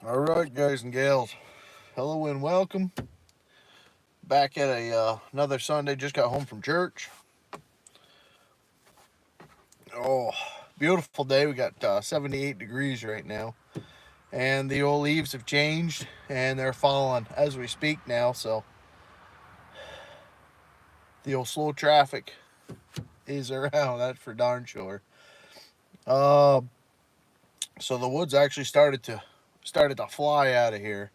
All right, guys and gals, hello and welcome back at another Sunday. Just got home from church. Oh, beautiful day. We got 78 degrees right now, and the old leaves have changed and they're falling as we speak now. So the old slow traffic is around. That's for darn sure. Uh, so the woods actually started to fly out of here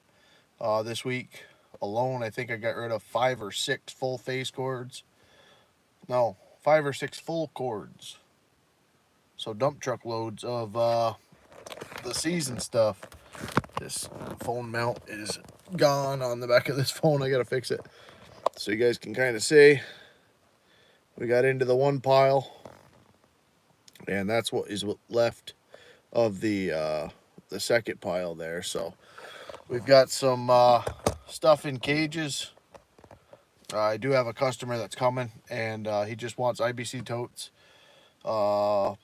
this week alone. I think I got rid of 5 or 6 full face cords. No, 5 or 6 full cords. So dump truck loads of the season stuff. This phone mount is gone on the back of this phone. I gotta fix it so you guys can kind of see. We got into the one pile, and that's what is left of the second pile there. So we've got some stuff in cages. I do have a customer that's coming, and he just wants IBC totes uh,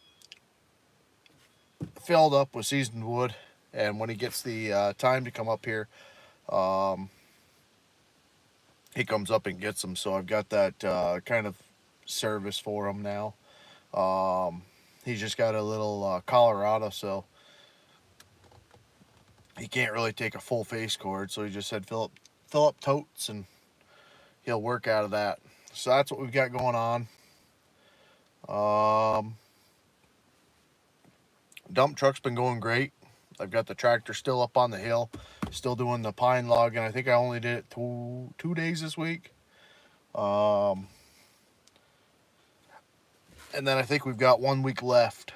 filled up with seasoned wood. And when he gets the time to come up here, um, he comes up and gets them. So I've got that kind of service for him now. Um, he's just got a little Colorado, so he can't really take a full face cord. So he just said fill up totes, and he'll work out of that. So that's what we've got going on. Um, Dump truck's been going great. I've got the tractor still up on the hill, still doing the pine log, and I think I only did it two days this week. Um, and then I think we've got 1 week left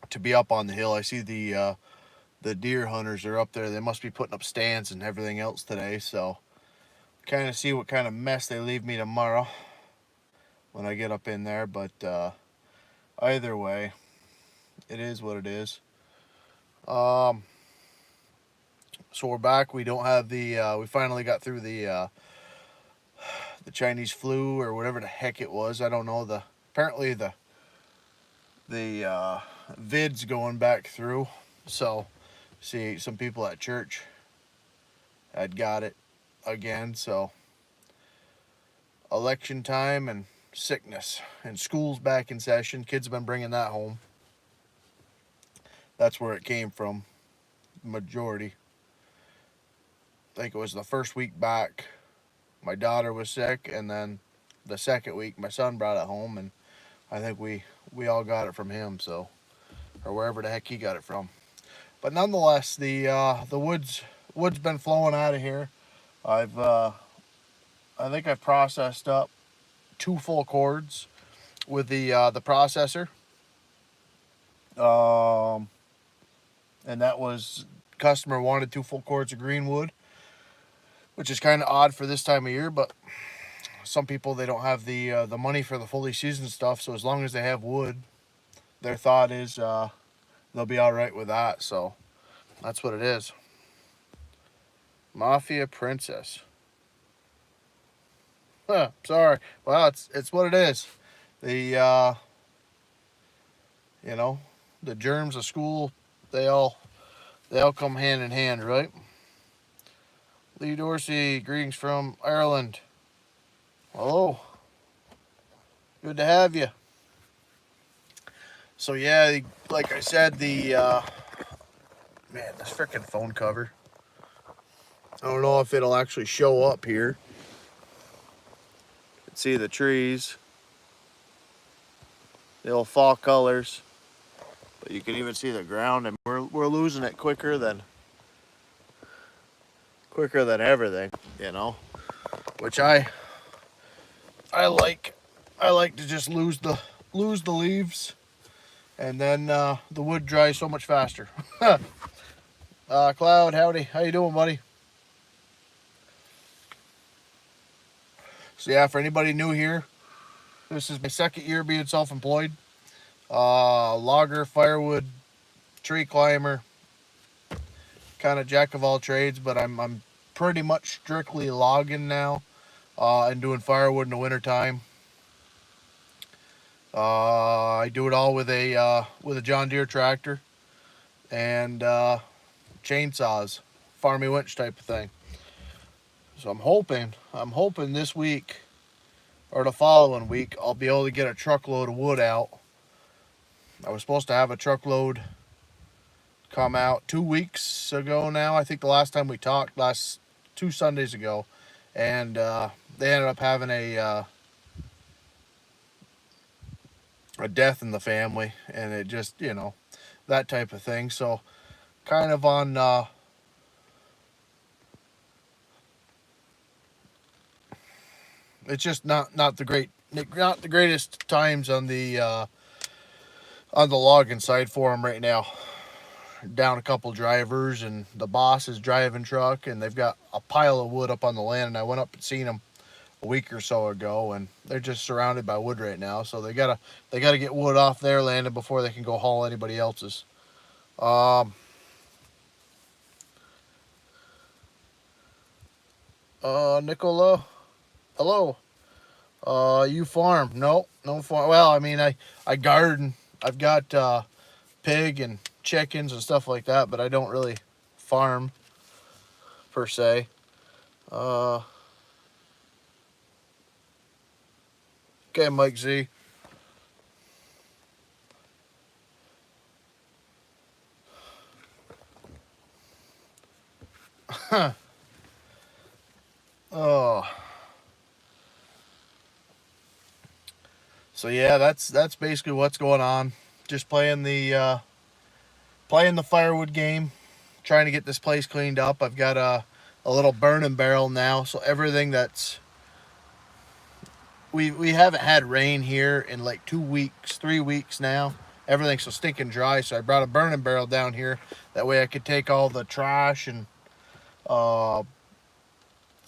to be up on the hill. I see the deer hunters are up there. They must be putting up stands and everything else today. So kind of see what kind of mess they leave me tomorrow when I get up in there. But either way, it is what it is. Um, so we're back. We don't have the. We finally got through the Chinese flu or whatever the heck it was. I don't know. Apparently the vid's going back through. So see, some people at church had got it again. So election time and sickness, and school's back in session. Kids have been bringing that home. That's where it came from. Majority. I think it was the first week back. My daughter was sick, and then the second week my son brought it home, and I think we all got it from him. So, or wherever the heck he got it from. But nonetheless, the wood's been flowing out of here. I've I think I've processed up 2 full cords with the processor. Um, and that was customer wanted 2 full cords of green wood, which is kind of odd for this time of year. But some people, they don't have the money for the fully seasoned stuff. So as long as they have wood, their thought is they'll be all right with that. So that's what it is. Mafia Princess. Huh, sorry. Well, it's what it is. The you know, the germs of school, they all come hand in hand, right? Lee Dorsey, greetings from Ireland. Hello, good to have you. So yeah, like I said, the man, this freaking phone cover. I don't know if it'll actually show up here. You can see the trees, the old fall colors, but you can even see the ground, and we're losing it quicker than everything, you know. Which I like. I like to just lose the leaves, and then the wood dries so much faster. Cloud, howdy, how you doing, buddy? So yeah, for anybody new here, this is my second year being self-employed. Logger, firewood, tree climber, kind of jack of all trades, but I'm pretty much strictly logging now, and doing firewood in the wintertime. I do it all with a John Deere tractor, and chainsaws, farmy winch type of thing. So I'm hoping this week or the following week I'll be able to get a truckload of wood out. I was supposed to have a truckload come out 2 weeks ago now. I think the last time we talked, last 2 Sundays ago, and they ended up having a death in the family, and it just, you know, that type of thing. So kind of on it's just not the greatest times on the logging side for them right now. Down a couple drivers, and the boss is driving truck, and they've got a pile of wood up on the land, and I went up and seen them a week or so ago, and they're just surrounded by wood right now. So they gotta get wood off their land before they can go haul anybody else's. Nicola, hello. You farm? No farm. Well, I mean, I garden. I've got pig and chickens and stuff like that, but I don't really farm per se. Okay, Mike Z. Oh. So yeah, that's basically what's going on. Just playing the firewood game, trying to get this place cleaned up. I've got a little burning barrel now, so everything that's we haven't had rain here in like 2 weeks, 3 weeks now. Everything's so stinking dry, so I brought a burning barrel down here. That way I could take all the trash and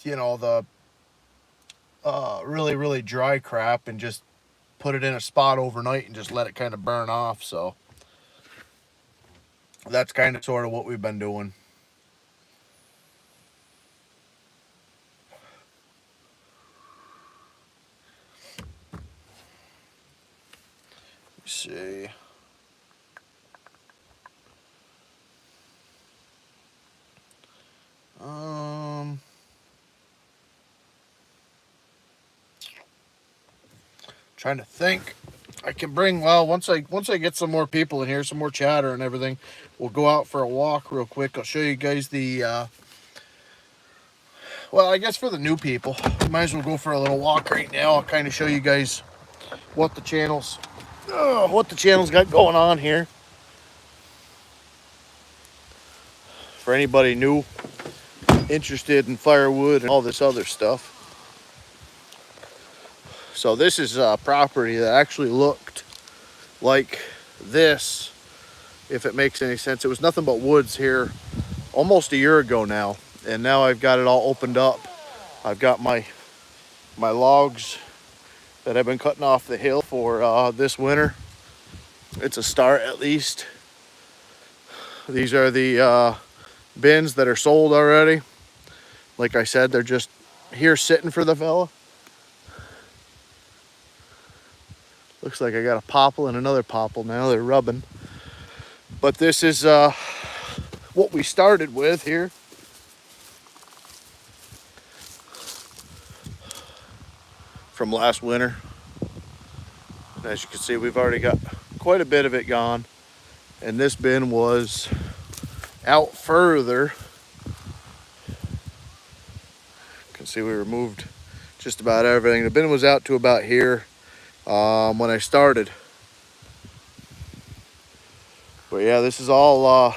you know, the really dry crap and just put it in a spot overnight and just let it kind of burn off. So that's kind of sort of what we've been doing. Let's see. Trying to think. I can bring, well, once I get some more people in here, some more chatter and everything, we'll go out for a walk real quick. I'll show you guys the well, I guess for the new people, might as well go for a little walk right now. I'll kind of show you guys what the channel's got going on here. For anybody new, interested in firewood and all this other stuff. So this is a property that actually looked like this, if it makes any sense. It was nothing but woods here almost a year ago now, and now I've got it all opened up. I've got my logs that I've been cutting off the hill for this winter. It's a start at least. These are the bins that are sold already. Like I said, they're just here sitting for the fella. Looks like I got a popple and another popple now. They're rubbing. But this is what we started with here. From last winter. As you can see, we've already got quite a bit of it gone. And this bin was out further. You can see we removed just about everything. The bin was out to about here. When I started. But yeah, this is all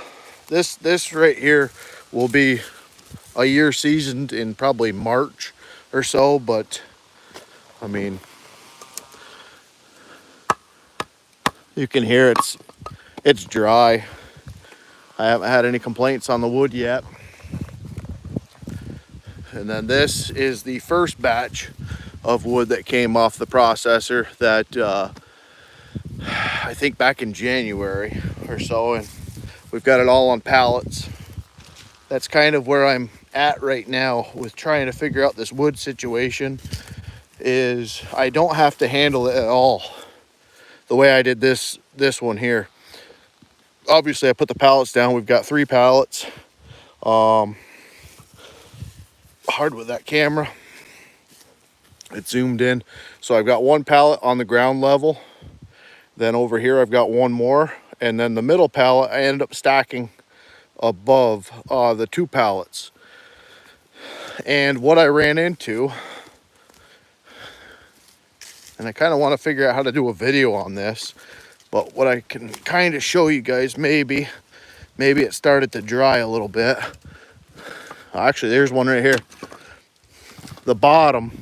this right here will be a year seasoned in probably March or so, but I mean, you can hear it's dry. I haven't had any complaints on the wood yet. And then this is the first batch of wood that came off the processor that I think back in January or so, and we've got it all on pallets. That's kind of where I'm at right now with trying to figure out this wood situation. Is I don't have to handle it at all the way I did this one here. Obviously I put the pallets down. We've got 3 pallets. Hard with that camera. It zoomed in. So I've got one pallet on the ground level. Then over here I've got one more. And then the middle pallet I ended up stacking above the 2 pallets. And what I ran into, and I kind of want to figure out how to do a video on this, but what I can kind of show you guys, maybe it started to dry a little bit. Actually, there's one right here. The bottom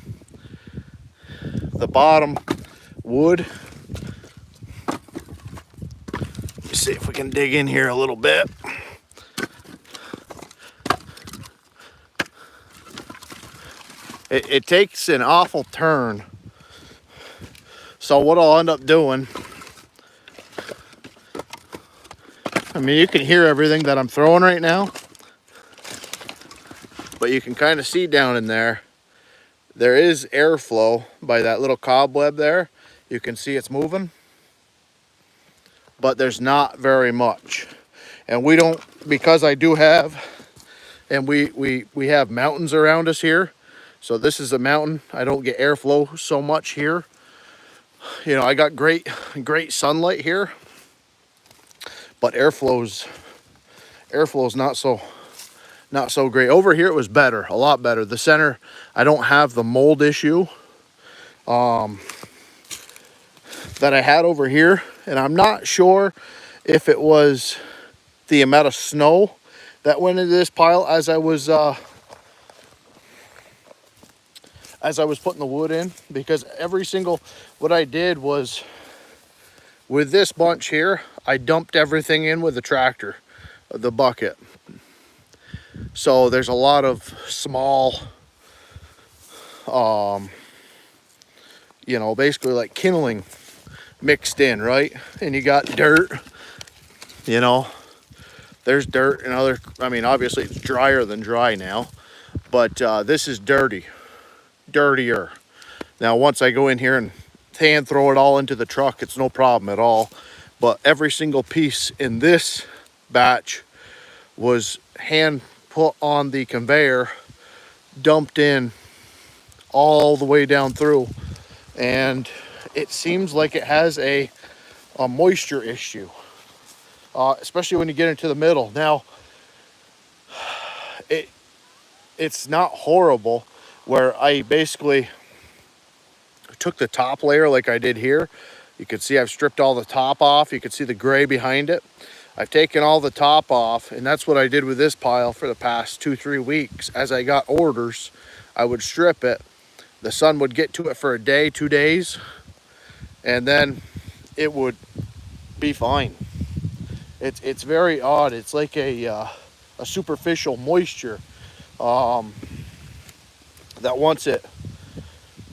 wood. Let me see if we can dig in here a little bit. It takes an awful turn. So what I'll end up doing, I mean, you can hear everything that I'm throwing right now, but you can kind of see down in there, there is airflow by that little cobweb there. You can see it's moving, but there's not very much. And we don't, because I do have, and we have mountains around us here. So this is a mountain. I don't get airflow so much here. You know, I got great sunlight here, but airflow's not so great. Over here it was better, a lot better. The center, I don't have the mold issue that I had over here, and I'm not sure if it was the amount of snow that went into this pile as I was putting the wood in, because what I did was, with this bunch here, I dumped everything in with the tractor, the bucket. So there's a lot of small, you know, basically like kindling mixed in, right? And you got dirt, you know, there's dirt and I mean, obviously it's drier than dry now, but this is dirtier. Now, once I go in here and hand throw it all into the truck, it's no problem at all. But every single piece in this batch was hand put on the conveyor, dumped in all the way down through, and it seems like it has a moisture issue, especially when you get into the middle. Now, it's not horrible, where I basically took the top layer like I did here. You can see I've stripped all the top off. You can see the gray behind it. I've taken all the top off, and that's what I did with this pile for the past 2-3 weeks. As I got orders, I would strip it. The sun would get to it for a day, 2 days, and then it would be fine. It's very odd. It's like a superficial moisture that once it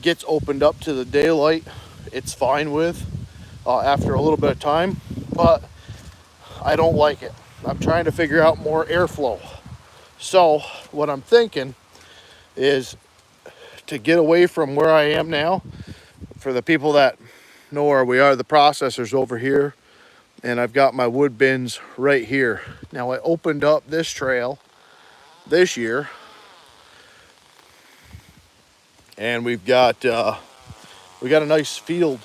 gets opened up to the daylight, it's fine with after a little bit of time, but I don't like it. I'm trying to figure out more airflow. So what I'm thinking is to get away from where I am now. For the people that know where we are, the processor's over here, and I've got my wood bins right here. Now, I opened up this trail this year, and we got a nice field.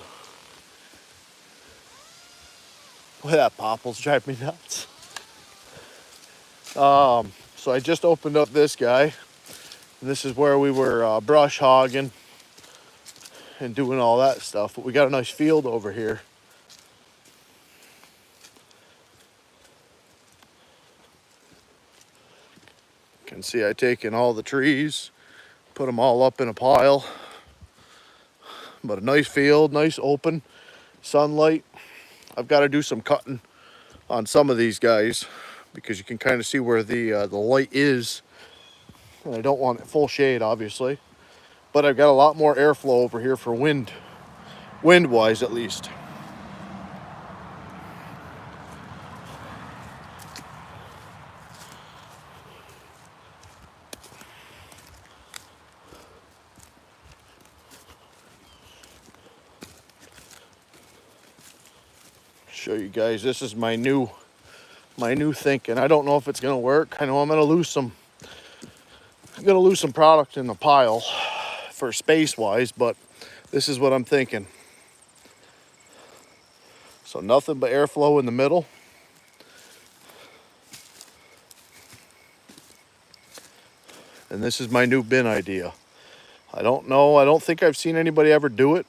Boy, that popple's driving me nuts. So I just opened up this guy, and this is where we were brush hogging and doing all that stuff. But we got a nice field over here. You can see I've taken all the trees, put them all up in a pile. But a nice field, nice open sunlight. I've got to do some cutting on some of these guys, because you can kind of see where the light is, and I don't want it full shade, obviously. But I've got a lot more airflow over here for wind-wise at least. Show you guys, this is my new my new thinking. I don't know if it's gonna work. I know I'm gonna lose some product in the pile for space wise, but this is what I'm thinking. So nothing but airflow in the middle. And this is my new bin idea. I don't know, I don't think I've seen anybody ever do it.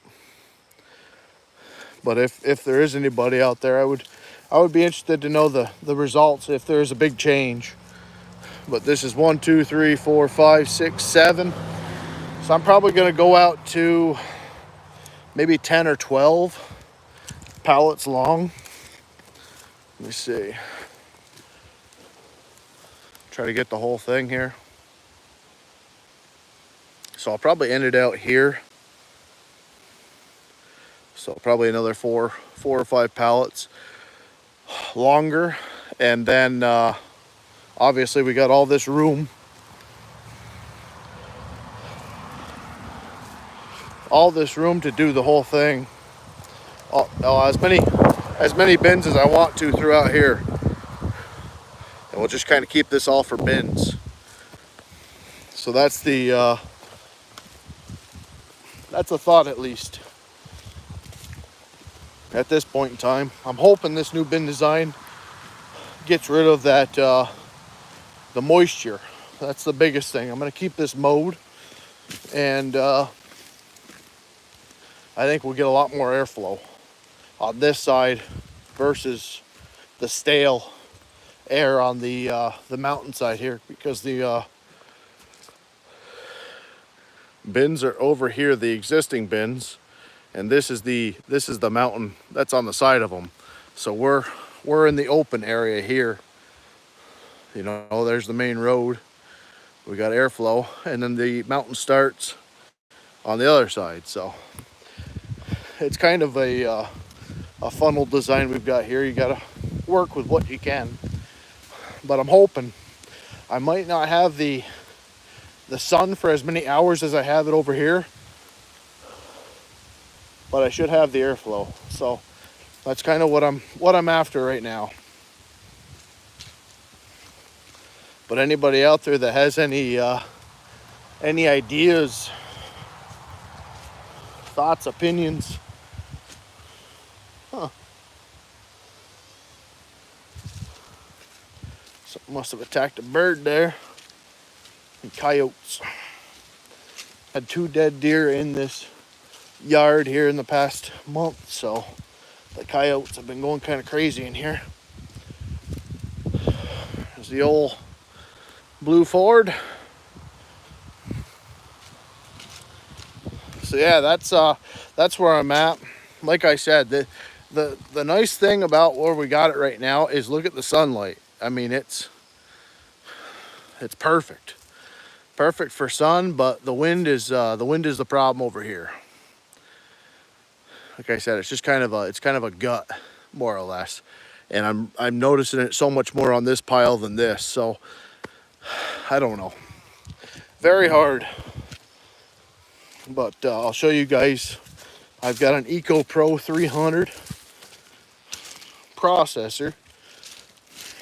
But if there is anybody out there, I would be interested to know the results if there is a big change. But this is 1, 2, 3, 4, 5, 6, 7. So I'm probably gonna go out to maybe 10 or 12 pallets long. Let me see. Try to get the whole thing here. So I'll probably end it out here. So probably another four or 5 pallets longer. And then obviously we got all this room. All this room to do the whole thing. As many bins as I want to throughout here. And we'll just kind of keep this all for bins. So that's the that's a thought, at least at this point in time. I'm hoping this new bin design gets rid of that the moisture. That's the biggest thing. I'm going to keep this mowed, and I think we'll get a lot more airflow on this side versus the stale air on the mountain side here, because the bins are over here, the existing bins, and this is the mountain that's on the side of them. So we're in the open area here. You know, there's the main road. We got airflow, and then the mountain starts on the other side. So it's kind of a funnel design we've got here. You got to work with what you can. But I'm hoping I might not have the sun for as many hours as I have it over here, but I should have the airflow. So that's kind of what I'm after right now. But anybody out there that has any ideas, thoughts, opinions, something must have attacked a bird there. And coyotes. Had 2 dead deer in this yard here in the past month, so the coyotes have been going kind of crazy in here. There's the old blue Ford. So yeah, that's where I'm at. Like I said, the nice thing about where we got it right now is look at the sunlight. I mean, it's perfect. Perfect for sun, but the wind is the problem over here. Like I said, it's just kind of a gut, more or less. And I'm noticing it so much more on this pile than this. So I don't know. Very hard. But I'll show you guys. I've got an Eco Pro 300 processor.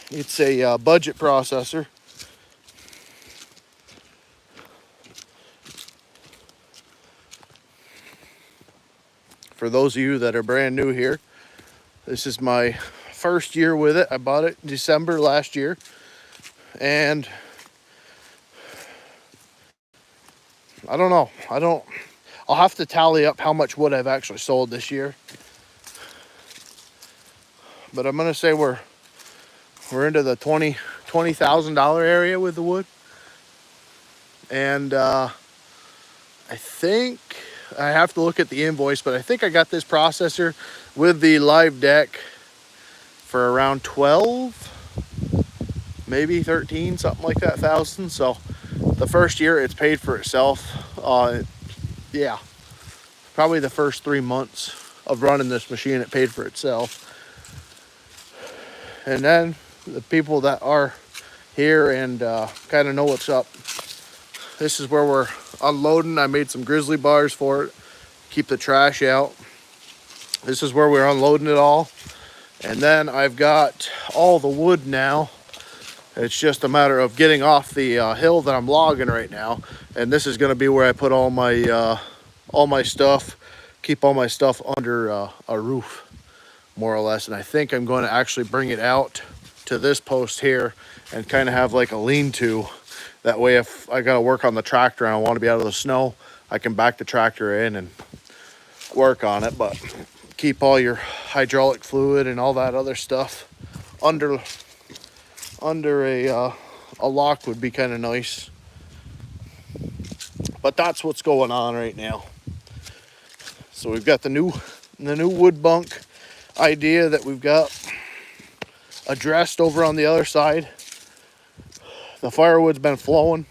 It's a budget processor. For those of you that are brand new here, this is my first year with it. I bought it in December last year, and I don't know. I'll have to tally up how much wood I've actually sold this year. But I'm gonna say we're into the $20,000 area with the wood, and I think I have to look at the invoice, but I think I got this processor with the live deck for around 12, maybe 13, something like that, thousand. So the first year it's paid for itself. Yeah, probably the first 3 months of running this machine, it paid for itself. And then the people that are here and kind of know what's up, this is where we're unloading. I made some grizzly bars for it, keep the trash out. This is where we're unloading it all, And then I've got all the wood now. It's just a matter of getting off the hill that I'm logging right now. And this is going to be where I put all my stuff, keep all my stuff under a roof, more or less. And I think I'm going to actually bring it out to this post here and kind of have like a lean-to. That way, if I got to work on the tractor and I want to be out of the snow, I can back the tractor in and work on it. But keep all your hydraulic fluid and all that other stuff under a lock would be kind of nice. But that's what's going on right now. So we've got the new wood bunk idea that we've got addressed over on the other side. The firewood's been flowing.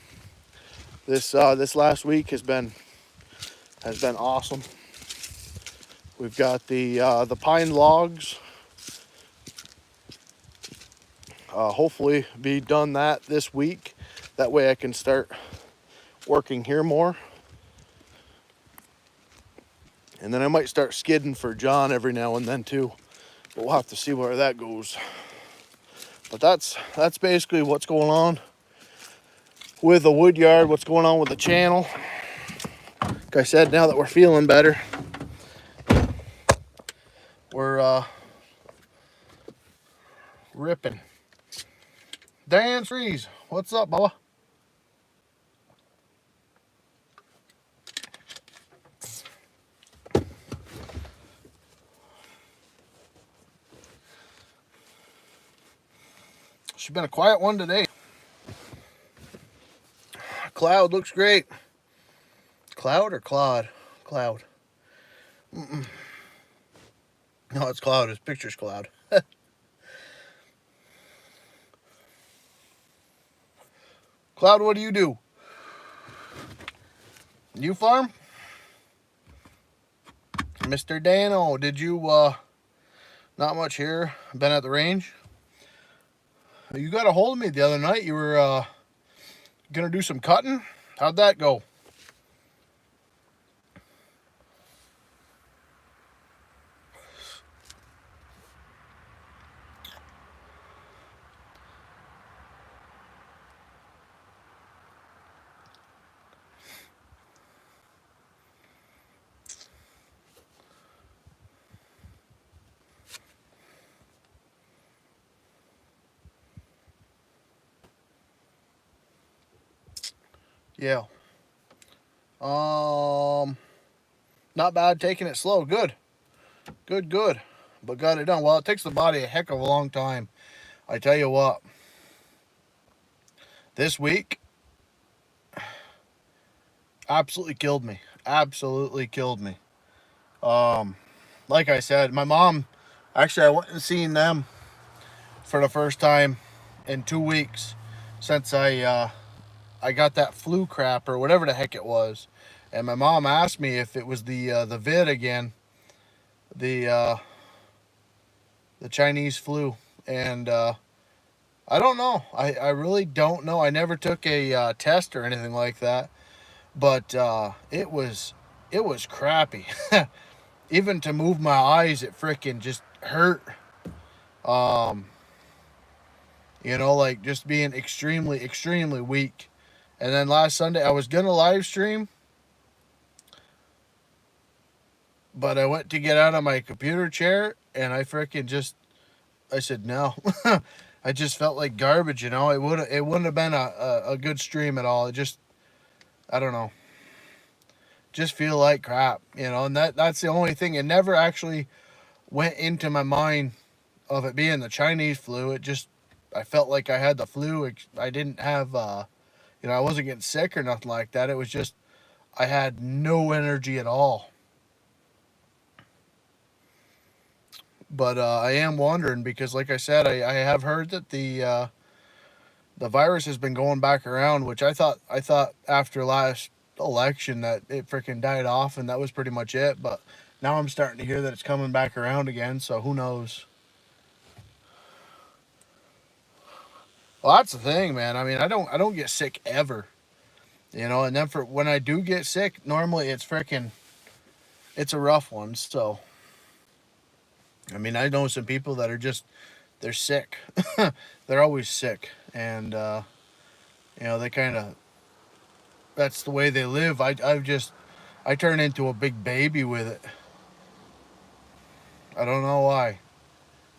This last week has been awesome. We've got the pine logs. Hopefully be done that this week. That way I can start working here more. And then I might start skidding for John every now and then too. But we'll have to see where that goes. But that's basically what's going on with the wood yard, what's going on with the channel. Like I said, now that we're feeling better, we're ripping. Dan Freeze, what's up, Bubba? She's been a quiet one today. Cloud looks great. Cloud or Claude? Cloud. No, it's Cloud. His picture's Cloud. Cloud, what do? You farm? Mr. Dano, did you, not much here. Been at the range. You got a hold of me the other night. You were, gonna do some cutting. How'd that go? Yeah. Not bad, taking it slow. Good. Good. But got it done. Well, it takes the body a heck of a long time. I tell you what. This week absolutely killed me. Absolutely killed me. Like I said, my mom, actually I went and seen them for the first time in 2 weeks since I got that flu crap or whatever the heck it was. And my mom asked me if it was the vid again, the Chinese flu, and I don't know. I really don't know. I never took a test or anything like that, but it was crappy. Even to move my eyes, it freaking just hurt. Like just being extremely weak. And then last Sunday I was gonna live stream, but I went to get out of my computer chair and I said no. I just felt like garbage, It wouldn't have been a good stream at all. I don't know. Just feel like crap, and that's the only thing. It never actually went into my mind of it being the Chinese flu. I felt like I had the flu. I didn't have, I wasn't getting sick or nothing like that. It was just, I had no energy at all. But I am wondering because, like I said, I have heard that the virus has been going back around, which I thought after last election that it freaking died off and that was pretty much it. But now I'm starting to hear that it's coming back around again. So who knows? Well, that's the thing, man. I mean, I don't get sick ever, and then for when I do get sick, normally it's a rough one. So I mean, I know some people that are just, they're sick. They're always sick. And, they kind of, that's the way they live. I turn into a big baby with it. I don't know why.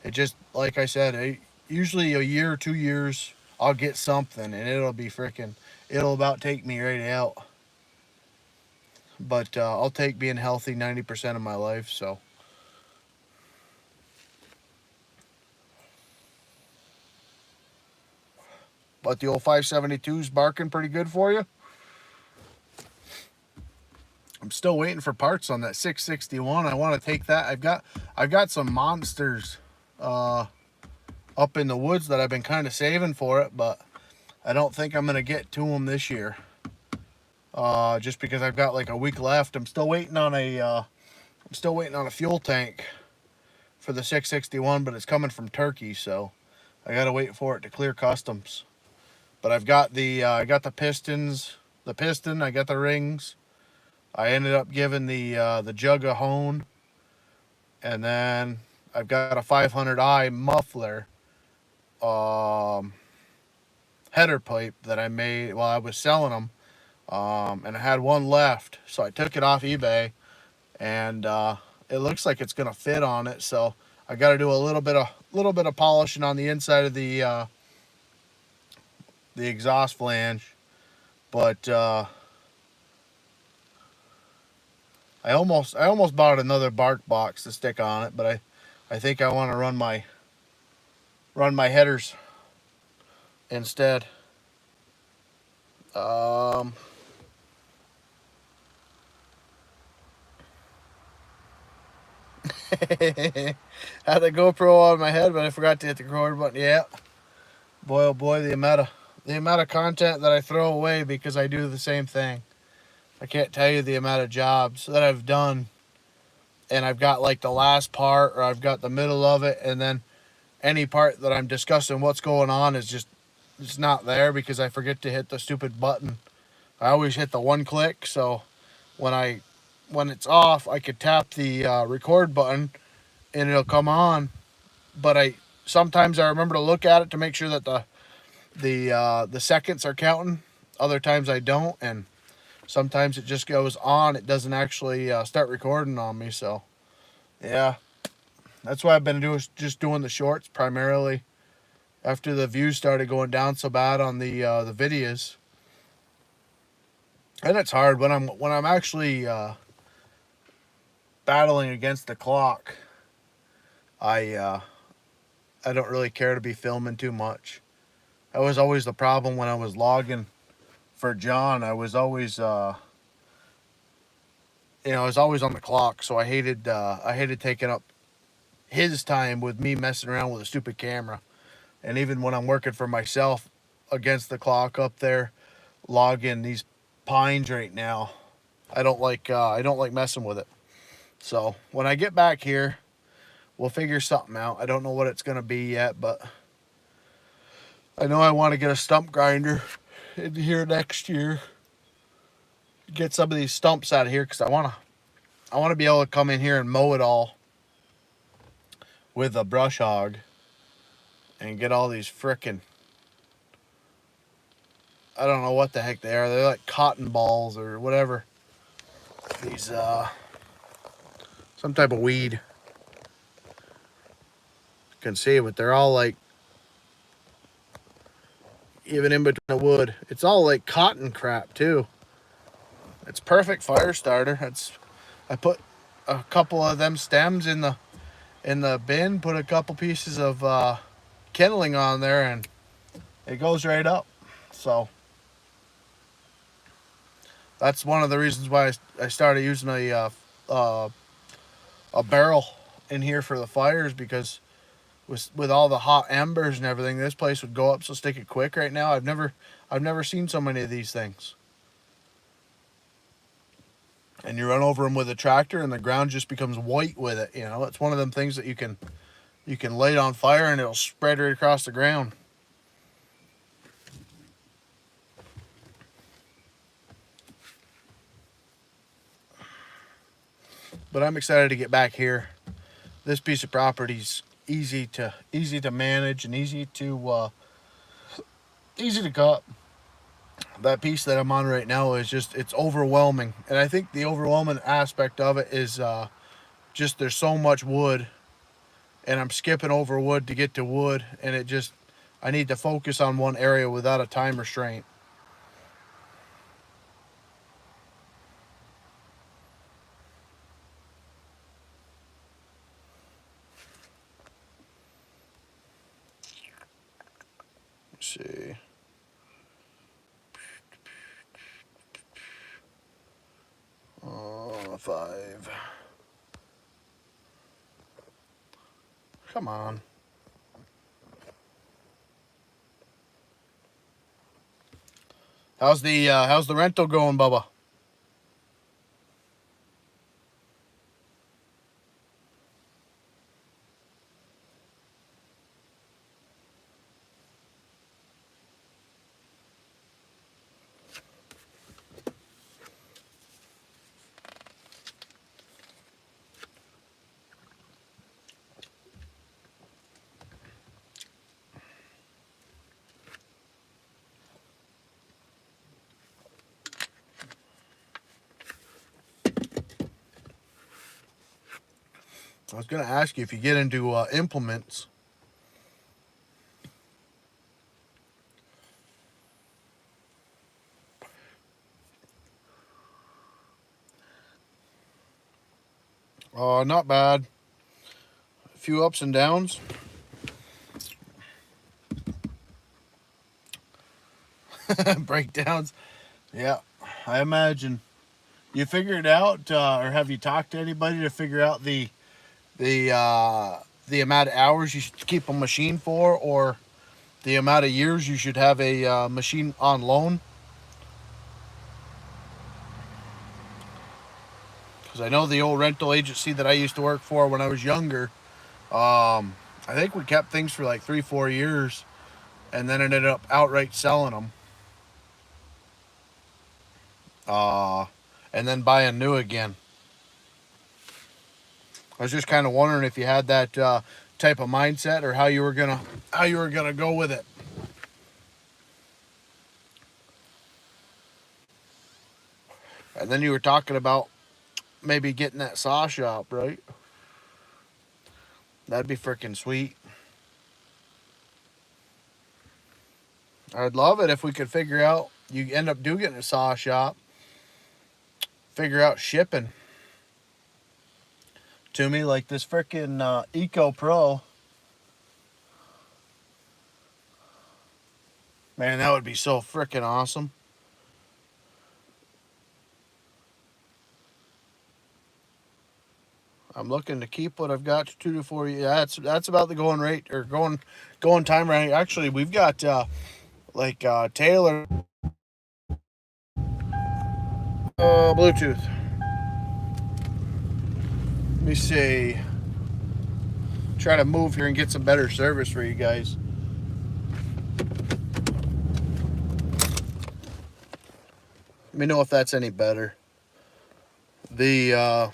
It just, like I said, usually a year or 2 years, I'll get something and it'll about take me right out. But I'll take being healthy 90% of my life. So, but the old 572's barking pretty good for you. I'm still waiting for parts on that 661. I want to take that. I've got some monsters uh, up in the woods that I've been kind of saving for it, but I don't think I'm gonna get to them this year. Just because I've got like a week left. I'm still waiting on a fuel tank for the 661, but it's coming from Turkey, so I gotta wait for it to clear customs. But I got the pistons, the piston. I got the rings. I ended up giving the jug a hone, and then I've got a 500i muffler header pipe that I made while I was selling them, and I had one left, so I took it off eBay, and it looks like it's gonna fit on it. So I got to do a little bit of polishing on the inside of the exhaust flange, but I almost bought another bark box to stick on it, but I think I want to run my headers instead. Um, had the GoPro on my head, but I forgot to hit the record button. Yeah, boy, oh boy, the amount of content that I throw away because I do the same thing. I can't tell you the amount of jobs that I've done, and I've got like the last part, or I've got the middle of it, and then any part that I'm discussing what's going on is just it's not there because I forget to hit the stupid button. I always hit the one click, so when I when it's off, I could tap the record button and it'll come on. But I sometimes I remember to look at it to make sure that the seconds are counting. Other times I don't, and sometimes it just goes on. It doesn't actually start recording on me. So yeah, that's why I've been doing the shorts primarily. After the views started going down so bad on the videos, and it's hard when I'm actually battling against the clock. I uh, I don't really care to be filming too much. That was always the problem when I was logging for John. I was always on the clock, so I hated taking up his time with me messing around with a stupid camera. And even when I'm working for myself against the clock up there, logging these pines right now, I don't like messing with it. So when I get back here, we'll figure something out. I don't know what it's gonna be yet, but I know I want to get a stump grinder in here next year. Get some of these stumps out of here because I want to be able to come in here and mow it all with a brush hog and get all these frickin', I don't know what the heck they are. They're like cotton balls or whatever. These some type of weed. You can see, but they're all like even in between the wood. It's all like cotton crap too. It's perfect fire starter. I put a couple of them stems in the bin, put a couple pieces of kindling on there, and it goes right up. So that's one of the reasons why I started using a barrel in here for the fires, because with all the hot embers and everything, this place would go up so sticky quick right now. I've never seen so many of these things. And you run over them with a tractor, and the ground just becomes white with it. It's one of them things that you can light on fire and it'll spread right across the ground. But I'm excited to get back here. this piece of property's easy to manage and easy to cut. That piece that I'm on right now is just, it's overwhelming, and I think the overwhelming aspect of it is just there's so much wood, and I'm skipping over wood to get to wood, and it just, I need to focus on one area without a time restraint. Let's see. Five. Come on. How's the rental going, Bubba? I was gonna ask you if you get into implements. Not bad. A few ups and downs. Breakdowns. Yeah, I imagine. You figure it out, or have you talked to anybody to figure out the amount of hours you should keep a machine for, or the amount of years you should have a machine on loan? Because I know the old rental agency that I used to work for when I was younger. I think we kept things for like 3 4 years, and then ended up outright selling them. Uh, and then buying new again. I was just kind of wondering if you had that type of mindset, or how you were gonna go with it. And then you were talking about maybe getting that saw shop, right? That'd be freaking sweet. I'd love it if we could figure out, you end up getting a saw shop, figure out shipping to me like this freaking Eco Pro. Man, that would be so freaking awesome. I'm looking to keep what I've got to 2 to 4 years. Yeah, that's about the going rate, or going time right. Actually, we've got Taylor Bluetooth. Let me see. Try to move here and get some better service for you guys. Let me know if that's any better. The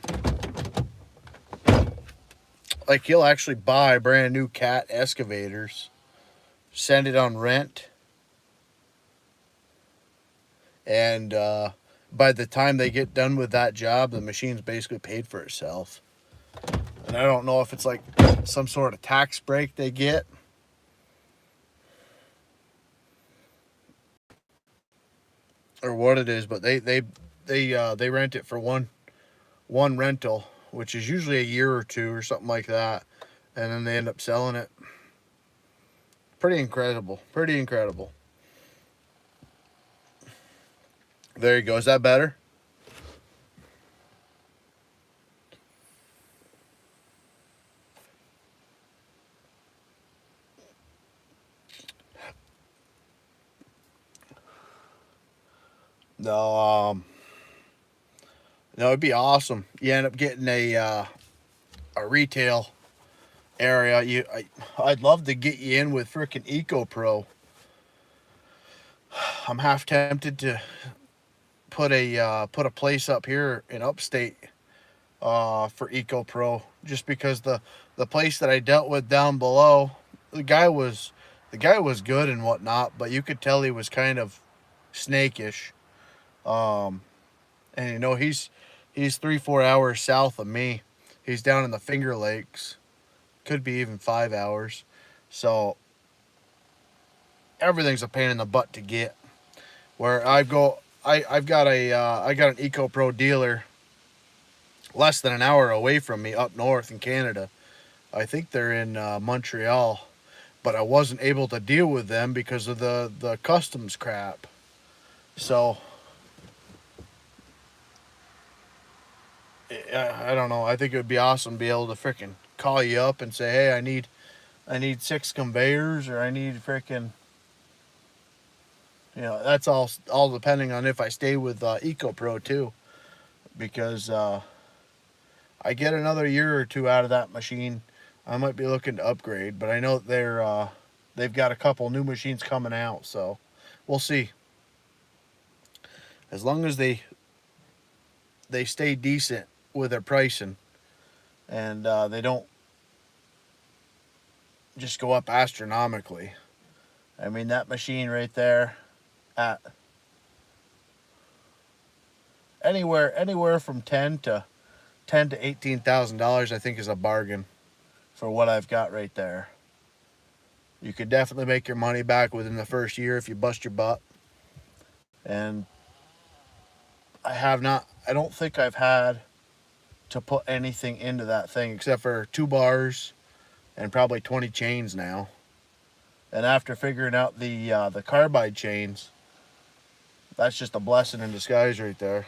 like, he'll actually buy brand new cat excavators, send it on rent, and by the time they get done with that job, the machine's basically paid for itself. And I don't know if it's like some sort of tax break they get, or what it is, but they rent it for one rental, which is usually a year or two or something like that, and then they end up selling it. Pretty incredible. Pretty incredible. There you go. Is that better? No, no, it'd be awesome. You end up getting a retail area. I'd love to get you in with freaking Eco Pro. I'm half tempted to put a place up here in upstate for Eco Pro. just because the place that I dealt with down below, the guy was the guy was good and whatnot, but you could tell he was kind of snakish. Um, and he's 3 4 hours south of me. He's down in the Finger Lakes, could be even 5 hours. So everything's a pain in the butt to get. Where I've got I got an Eco Pro dealer less than an hour away from me up north in Canada. I think they're in Montreal, but I wasn't able to deal with them because of the customs crap. So I don't know. I think it would be awesome to be able to freaking call you up and say, "Hey, I need 6 conveyors, or I need freaking." That's all depending on if I stay with Eco Pro too, because I get another year or two out of that machine. I might be looking to upgrade, but I know they've got a couple new machines coming out, so we'll see. As long as they stay decent with their pricing, and they don't just go up astronomically. I mean, that machine right there, at anywhere from ten to $18,000, I think is a bargain for what I've got right there. You could definitely make your money back within the first year if you bust your butt. And I don't think I've had to put anything into that thing except for 2 bars and probably 20 chains now. And after figuring out the carbide chains, that's just a blessing in disguise right there.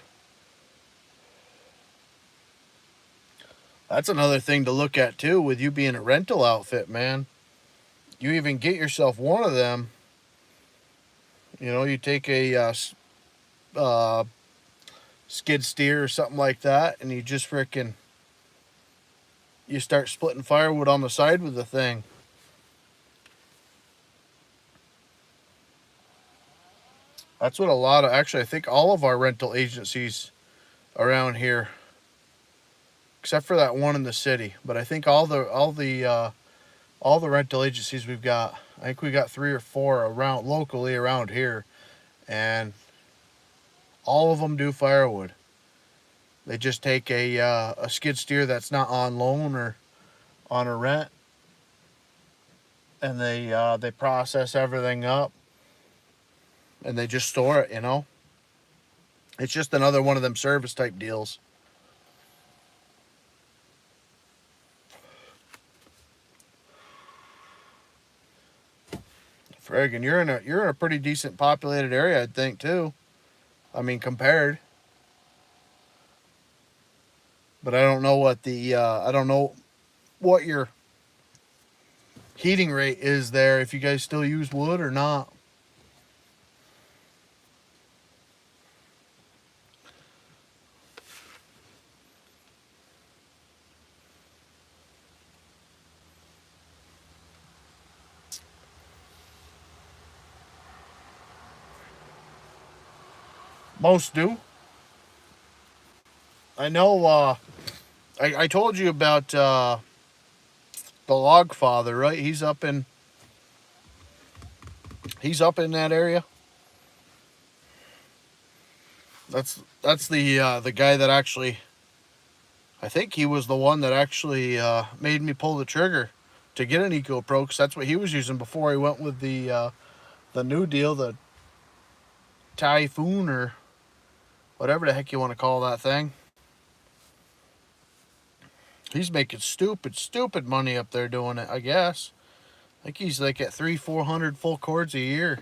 That's another thing to look at too with you being a rental outfit, man. You even get yourself one of them. You take a uh, skid steer or something like that, and you just freaking you start splitting firewood on the side with the thing. That's what actually, I think all of our rental agencies around here, except for that one in the city, but I think all the rental agencies we've got, I think we got 3 or 4 around locally around here, and all of them do firewood. They just take a skid steer that's not on loan or on a rent, and they process everything up, and they just store it. It's just another one of them service type deals. Friggin', you're in a pretty decent populated area, I'd think too. I mean, compared, but I don't know what your heating rate is there. If you guys still use wood or not. Most do. I know. I told you about the Log Father, right? He's up in that area. That's the guy that actually, I think he was the one that actually made me pull the trigger to get an Eco Pro, because that's what he was using before he went with the new deal, the Typhoon, or whatever the heck you want to call that thing. He's making stupid money up there doing it, I guess. I think he's like at 300-400 full cords a year,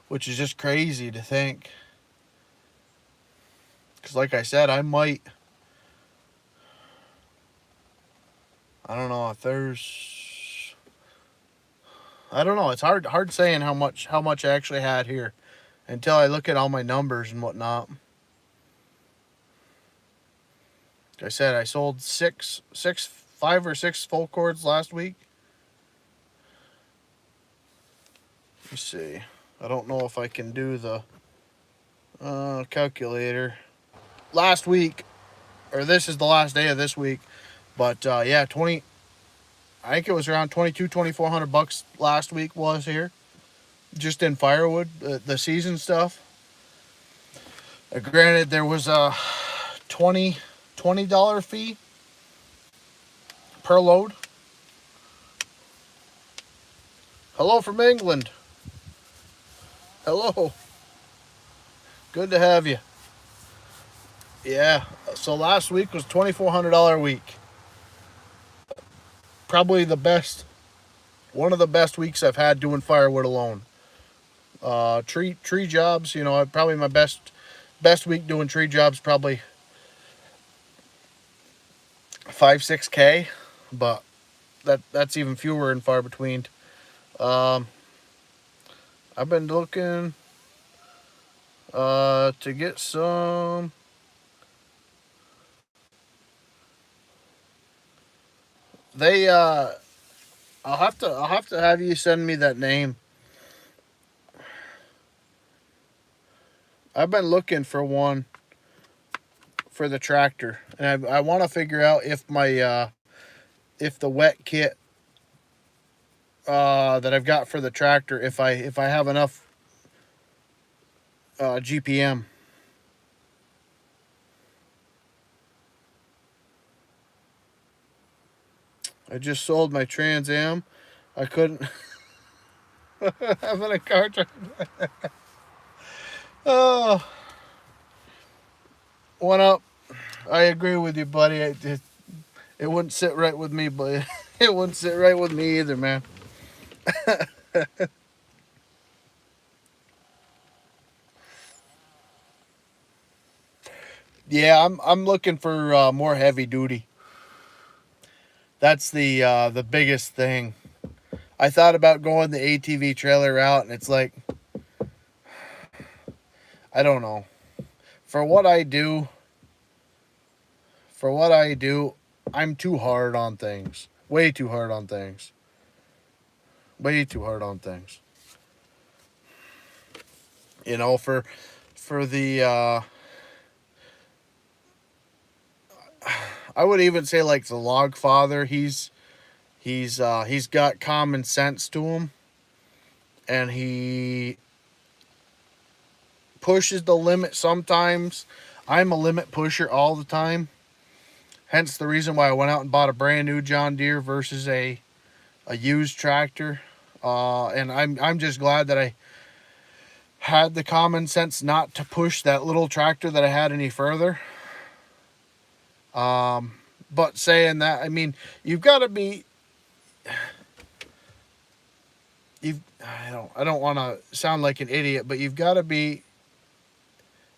which is just crazy to think. Because like I said, I don't know if there's, I don't know. It's hard saying how much I actually had here until I look at all my numbers and whatnot. Like I said, I sold 5 or 6 full cords last week. Let me see. I don't know if I can do the calculator. Last week, or this is the last day of this week, But yeah, 20. I think it was around 2,400 bucks last week was here, just in firewood, the season stuff. Granted, there was a $20 fee per load. Hello from England. Hello. Good to have you. Yeah. So last week was $2,400 week. Probably the best, one of the best weeks I've had doing firewood alone. Tree jobs. Probably my best week doing tree jobs. Probably 5-6K, but that's even fewer and far between. Um, I've been looking to get some. They I'll have to have you send me that name. I've been looking for one for the tractor, and I want to figure out if the wet kit that I've got for the tractor, if I have enough GPM. I just sold my Trans Am. I couldn't having a car. Oh, one up. I agree with you, buddy. It wouldn't sit right with me, but it wouldn't sit right with me either, man. Yeah, I'm looking for more heavy duty. That's the biggest thing. I thought about going the ATV trailer route, and it's like, I don't know. For what I do, for what I do, I'm too hard on things. Way too hard on things. Way too hard on things. For the I would even say like the log father, he's got common sense to him, and he pushes the limit sometimes. I'm a limit pusher all the time. Hence the reason why I went out and bought a brand new John Deere versus a used tractor. And I'm just glad that I had the common sense not to push that little tractor that I had any further. But saying that, I mean, you've got to be. I don't want to sound like an idiot, but you've got to be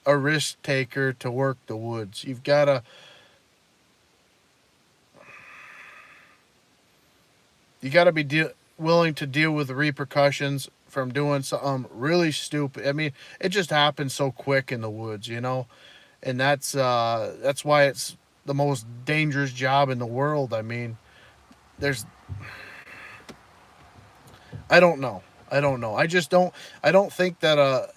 a risk taker to work the woods. You got to be willing to deal with the repercussions from doing something really stupid. I mean, it just happens so quick in the woods, and that's why it's the most dangerous job in the world. I mean, there's I don't know. I don't know. I just don't. I don't think that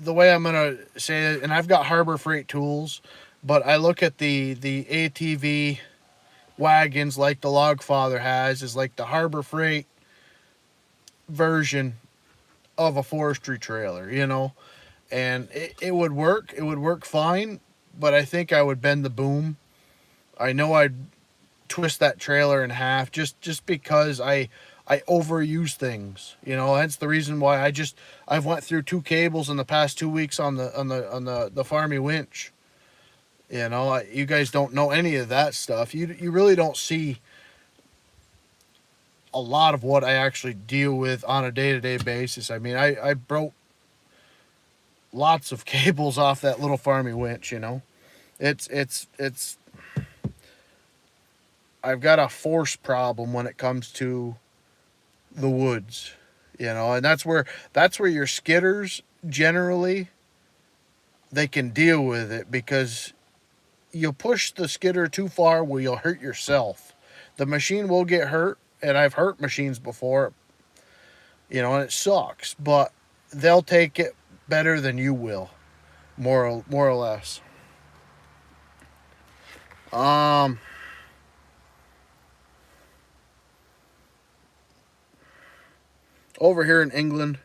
the way I'm gonna say it, and I've got Harbor Freight tools, but I look at the ATV wagons like the Logfather has is like the Harbor Freight version of a forestry trailer, and it would work. It would work fine, but I think I would bend the boom. I know I'd twist that trailer in half just because I overuse things. Hence the reason why I've went through 2 cables in the past 2 weeks on the Farmy winch. You guys don't know any of that stuff. You really don't see a lot of what I actually deal with on a day-to-day basis. I mean, I broke lots of cables off that little Farmy winch. It's I've got a force problem when it comes to the woods, and that's where your skidders generally they can deal with it, because you'll push the skidder too far where you'll hurt yourself. The machine will get hurt, and I've hurt machines before, and it sucks, but they'll take it better than you will, more or less. Um over here in England,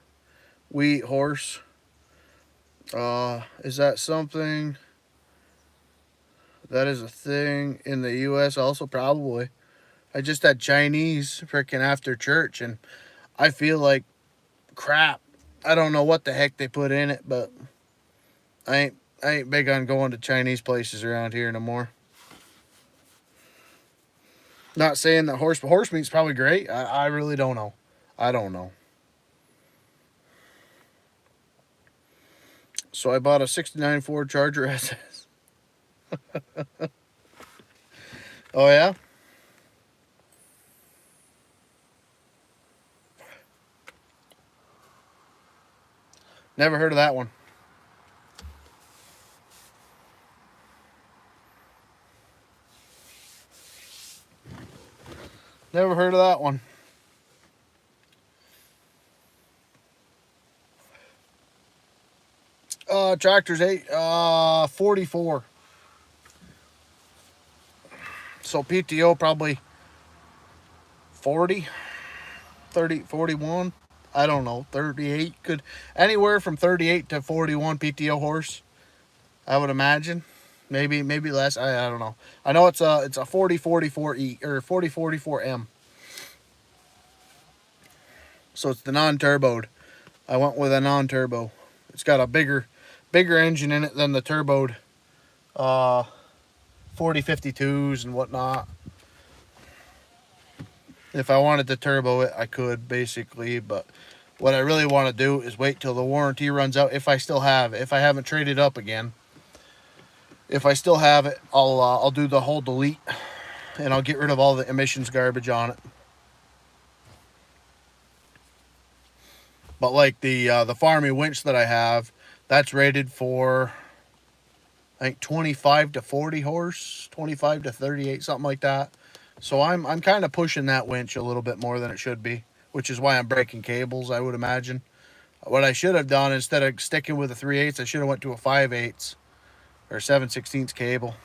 we eat horse. Is that something that is a thing in the U.S. also? Probably. I just had Chinese freaking after church, and I feel like crap. I don't know what the heck they put in it, but I ain't big on going to Chinese places around here no more. Not saying that horse meat's probably great. I really don't know. I don't know. So I bought a '69 Ford Charger SS. Oh yeah? Never heard of that one. Never heard of that one. Tractor's 44. So PTO probably 40, 30, 41. I don't know. 38 could anywhere from 38 to 41 PTO horse. I would imagine. Maybe less. I don't know. I know it's a 4044E or 4044M. So it's the non-turboed. I went with a non-turbo. It's got a bigger engine in it than the turboed 4052s and whatnot. If I wanted to turbo it, I could basically, but what I really want to do is wait till the warranty runs out if I still have it. If I haven't traded up again. If I still have it, I'll do the whole delete and I'll get rid of all the emissions garbage on it. But like the Farmy winch that I have, that's rated for I think 25 to 40 horse, 25 to 38, something like that. So I'm kind of pushing that winch a little bit more than it should be, which is why I'm breaking cables, I would imagine. What I should have done, instead of sticking with a 3/8, I should have went to a 5/8 or 7/16 cable.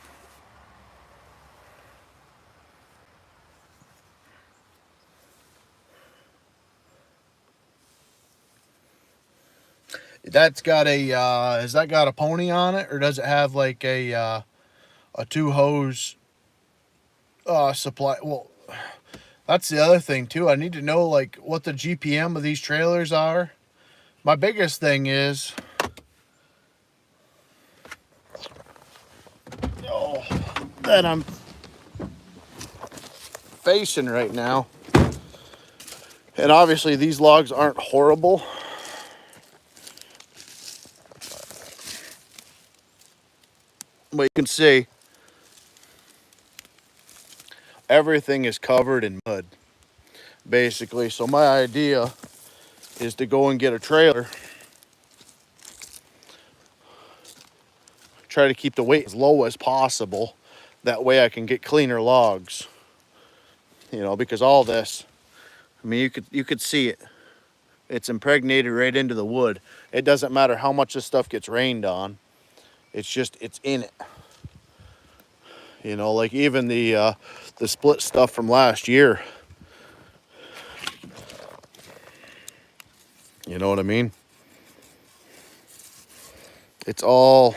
That's got a has that got a pony on it, or does it have like a 2 hose supply? Well, that's the other thing too. I need to know like what the GPM of these trailers are. My biggest thing is that I'm facing right now, and obviously these logs aren't horrible. But you can see everything is covered in mud, basically. So my idea is to go and get a trailer, try to keep the weight as low as possible. That way I can get cleaner logs, you know, because all this, I mean, you could see it. It's impregnated right into the wood. It doesn't matter how much this stuff gets rained on. It's in it. You know, like even the split stuff from last year. You know what I mean? It's all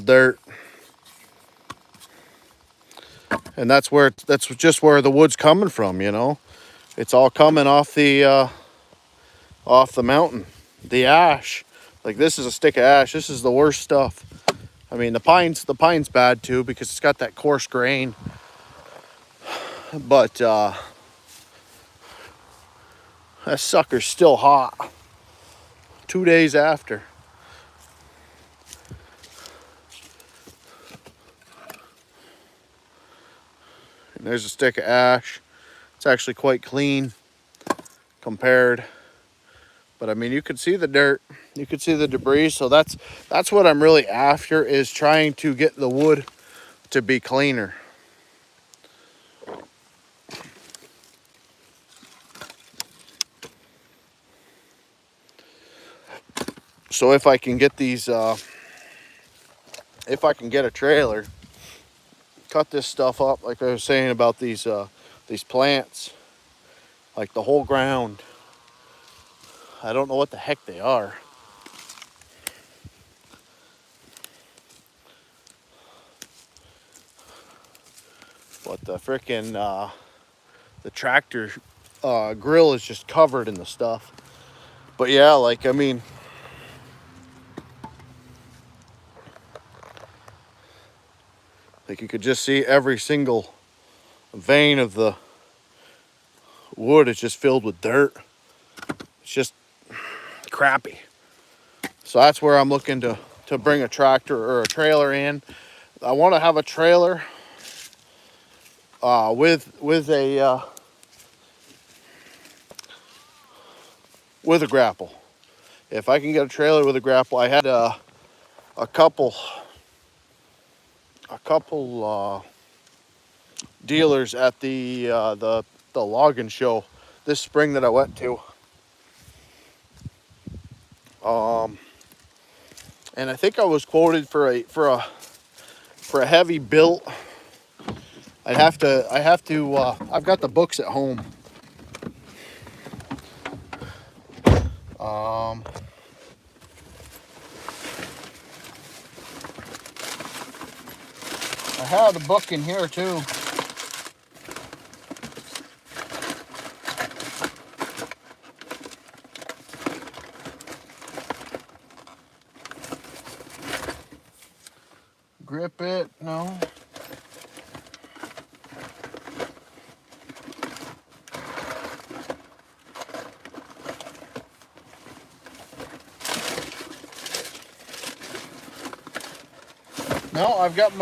dirt. And that's just where the wood's coming from, you know. It's all coming off the mountain. The ash. Like this is a stick of ash. This is the worst stuff. I mean, the pine's bad too because it's got that coarse grain. But that sucker's still hot 2 days after. And there's a stick of ash. It's actually quite clean compared. But I mean, you could see the dirt, you could see the debris. So that's what I'm really after, is trying to get the wood to be cleaner. So if I can get these if I can get a trailer, cut this stuff up like I was saying about these plants, like the whole ground. I don't know what the heck they are. But the frickin' the tractor grill is just covered in the stuff. But yeah, like, I mean, like you could just see every single vein of the wood is just filled with dirt. It's just crappy. So that's where I'm looking to bring a tractor or a trailer in. I want to have a trailer with a grapple. If I can get a trailer with a grapple, I had a couple dealers at the logging show this spring that I went to. And I think I was quoted for a heavy built. I've got the books at home. I had a book in here too. Grip it, no. No, I've got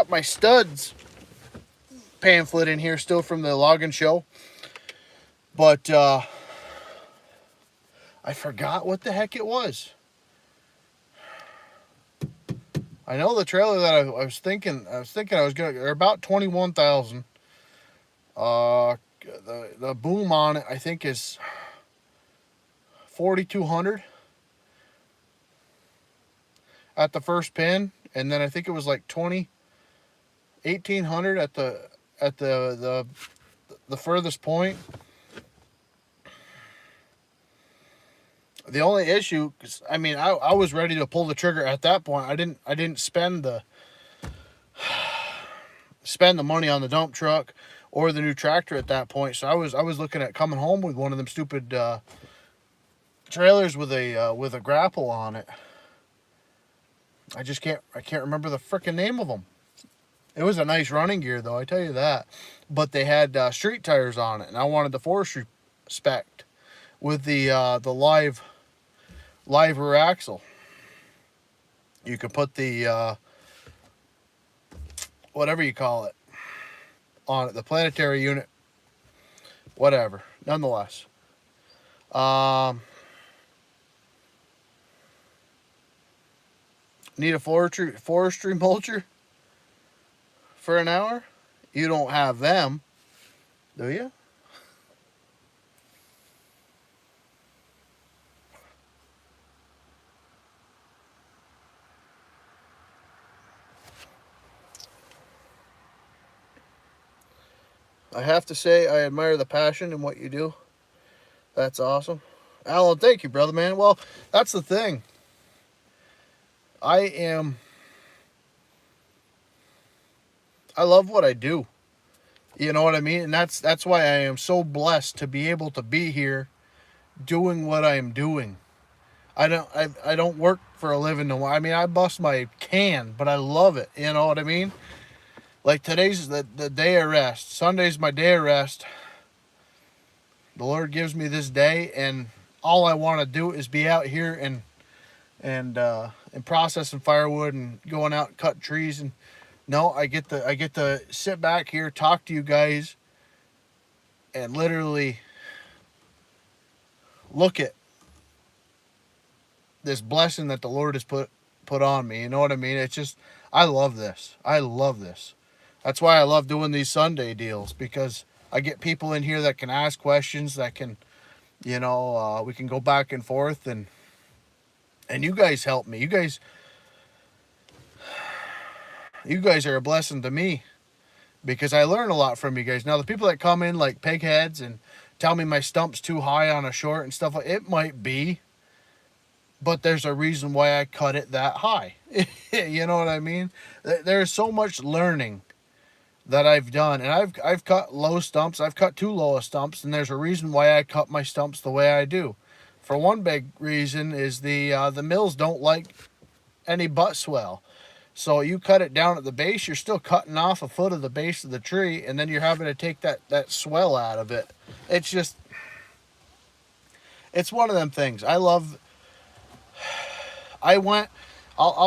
my studs pamphlet in here still from the logging show. But I forgot what the heck it was. I know the trailer that I was thinking I was gonna, they're about 21,000. The boom on it I think is 4,200 at the first pin, and then I think it was like 1,800 at the furthest point. The only issue, I mean, I was ready to pull the trigger at that point. I didn't spend the money on the dump truck or the new tractor at that point. So I was looking at coming home with one of them stupid trailers with a grapple on it. I can't remember the frickin' name of them. It was a nice running gear though, I tell you that. But they had street tires on it, and I wanted the forestry spec with the live rear axle. You could put the whatever you call it on it, the planetary unit, whatever. Nonetheless, need a forestry mulcher for an hour? You don't have them, do you? I have to say, I admire the passion in what you do. That's awesome. Alan, thank you, brother, man. Well, that's the thing. I love what I do. You know what I mean? And that's why I am so blessed to be able to be here doing what I am doing. I don't work for a living no more. I mean, I bust my can, but I love it. You know what I mean? Like today's the day of rest. Sunday's my day of rest. The Lord gives me this day, and all I want to do is be out here and processing firewood and going out and cut trees. And no, I get to sit back here, talk to you guys, and literally look at this blessing that the Lord has put on me. You know what I mean? It's just, I love this. I love this. That's why I love doing these Sunday deals, because I get people in here that can ask questions, that can, you know, we can go back and forth and And you guys help me. You guys are a blessing to me because I learn a lot from you guys. Now, the people that come in like pegheads and tell me my stump's too high on a short and stuff, like it might be, but there's a reason why I cut it that high. You know what I mean? There's so much learning that I've done, and I've cut low stumps. I've cut too low of stumps, and there's a reason why I cut my stumps the way I do. For one big reason is the mills don't like any butt swell. So you cut it down at the base, you're still cutting off a foot of the base of the tree, and then you're having to take that swell out of it. It's just, it's one of them things. I'll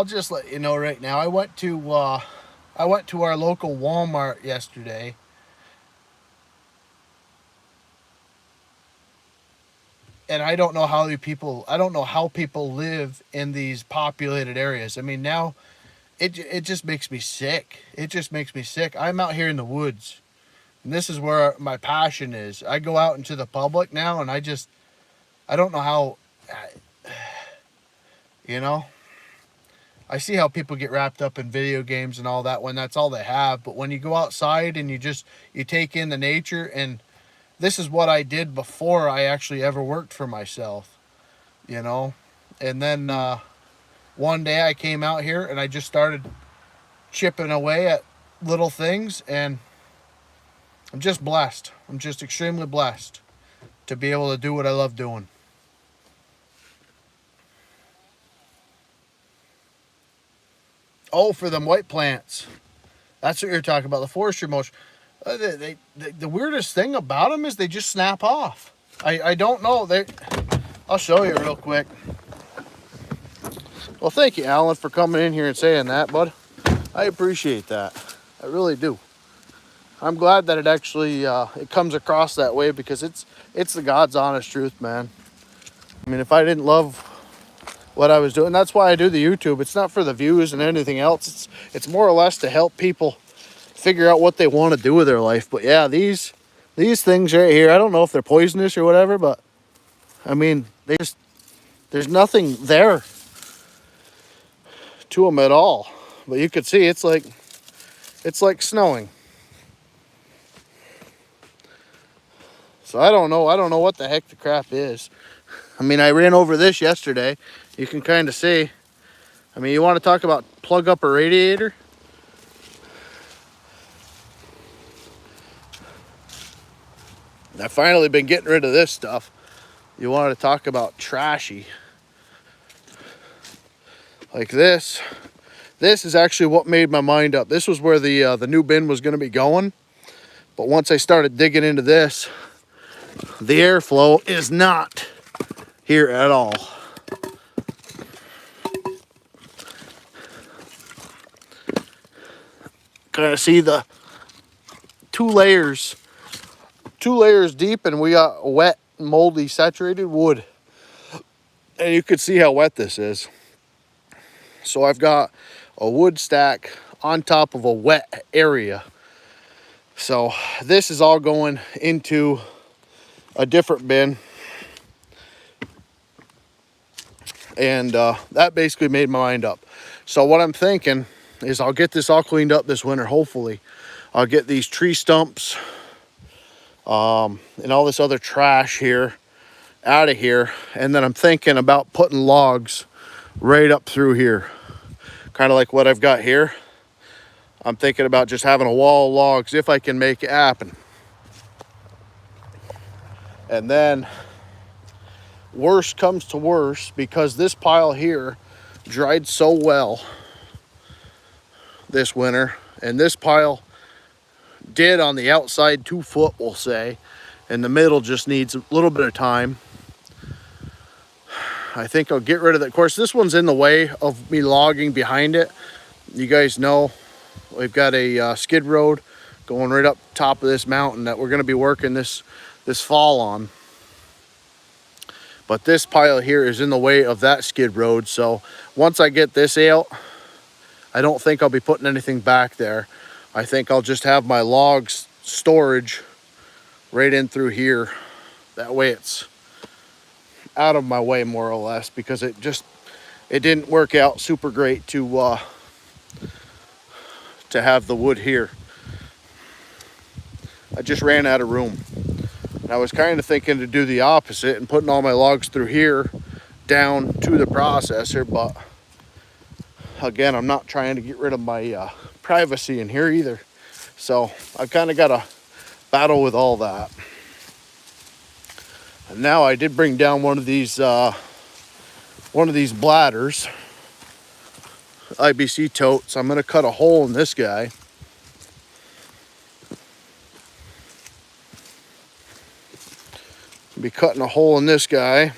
just let you know right now. I went to our local Walmart yesterday. And I don't know how people live in these populated areas. I mean, now it just makes me sick. It just makes me sick. I'm out here in the woods, and this is where my passion is. I go out into the public now, and I don't know how, you know, I see how people get wrapped up in video games and all that when that's all they have. But when you go outside and you take in the nature, and this is what I did before I actually ever worked for myself, you know. And then one day I came out here and I just started chipping away at little things, and I'm just blessed. I'm just extremely blessed to be able to do what I love doing. Oh, for them white plants. That's what you're talking about, the forestry mulch. The weirdest thing about them is they just snap off. I don't know. I'll show you real quick. Well, thank you, Alan, for coming in here and saying that, bud. I appreciate that. I really do. I'm glad that it actually it comes across that way, because it's the God's honest truth, man. I mean, if I didn't love what I was doing, that's why I do the YouTube. It's not for the views and anything else. It's more or less to help people figure out what they want to do with their life. But yeah, these things right here, I don't know if they're poisonous or whatever, but I mean, there's nothing there to them at all. But you could see it's like snowing. So I don't know what the heck the crap is. I mean, I ran over this yesterday. You can kind of see. I mean, you want to talk about plug up a radiator? I've finally been getting rid of this stuff. You want to talk about trashy. Like this. This is actually what made my mind up. This was where the new bin was going to be going. But once I started digging into this, the airflow is not here at all. Kind of see the two layers deep, and we got wet, moldy, saturated wood. And you can see how wet this is. So I've got a wood stack on top of a wet area. So this is all going into a different bin. And that basically made my mind up. So what I'm thinking is I'll get this all cleaned up this winter, hopefully. I'll get these tree stumps and all this other trash here out of here. And then I'm thinking about putting logs right up through here. Kind of like what I've got here. I'm thinking about just having a wall of logs if I can make it happen. And then worst comes to worst, because this pile here dried so well this winter, and this pile did on the outside 2 foot, we'll say, and the middle just needs a little bit of time. I think I'll get rid of that. Of course, this one's in the way of me logging behind it. You guys know we've got a skid road going right up top of this mountain that we're going to be working this fall on. But this pile here is in the way of that skid road. So once I get this out, I don't think I'll be putting anything back there. I think I'll just have my logs storage right in through here. That way it's out of my way, more or less, because it didn't work out super great to have the wood here. I just ran out of room. And I was kind of thinking to do the opposite and putting all my logs through here down to the processor, but again, I'm not trying to get rid of my privacy in here either. So I've kind of got to battle with all that. And now I did bring down one of these bladders, IBC totes. I'm going to cut a hole in this guy. Be cutting a hole in this guy,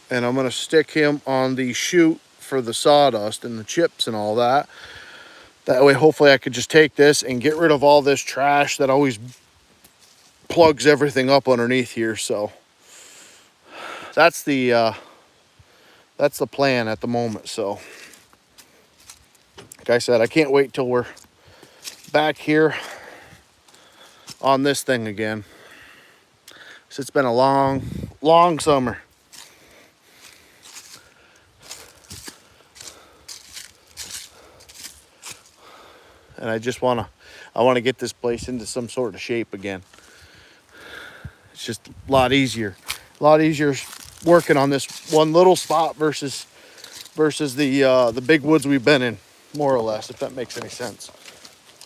and I'm going to stick him on the chute for the sawdust and the chips and all that. That way, hopefully I could just take this and get rid of all this trash that always plugs everything up underneath here. So that's the plan at the moment. So like I said, I can't wait till we're back here on this thing again. So it's been a long summer. And I just want to get this place into some sort of shape again. It's just a lot easier working on this one little spot versus the big woods we've been in, more or less, if that makes any sense,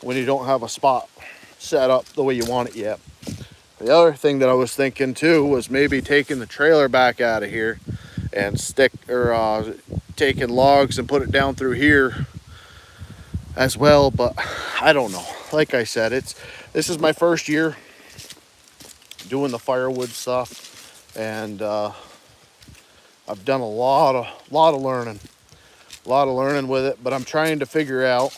when you don't have a spot set up the way you want it yet. The other thing that I was thinking too was maybe taking the trailer back out of here and taking logs and put it down through here as well, but I don't know. Like I said, this is my first year doing the firewood stuff, and I've done a lot of learning with it, but I'm trying to figure out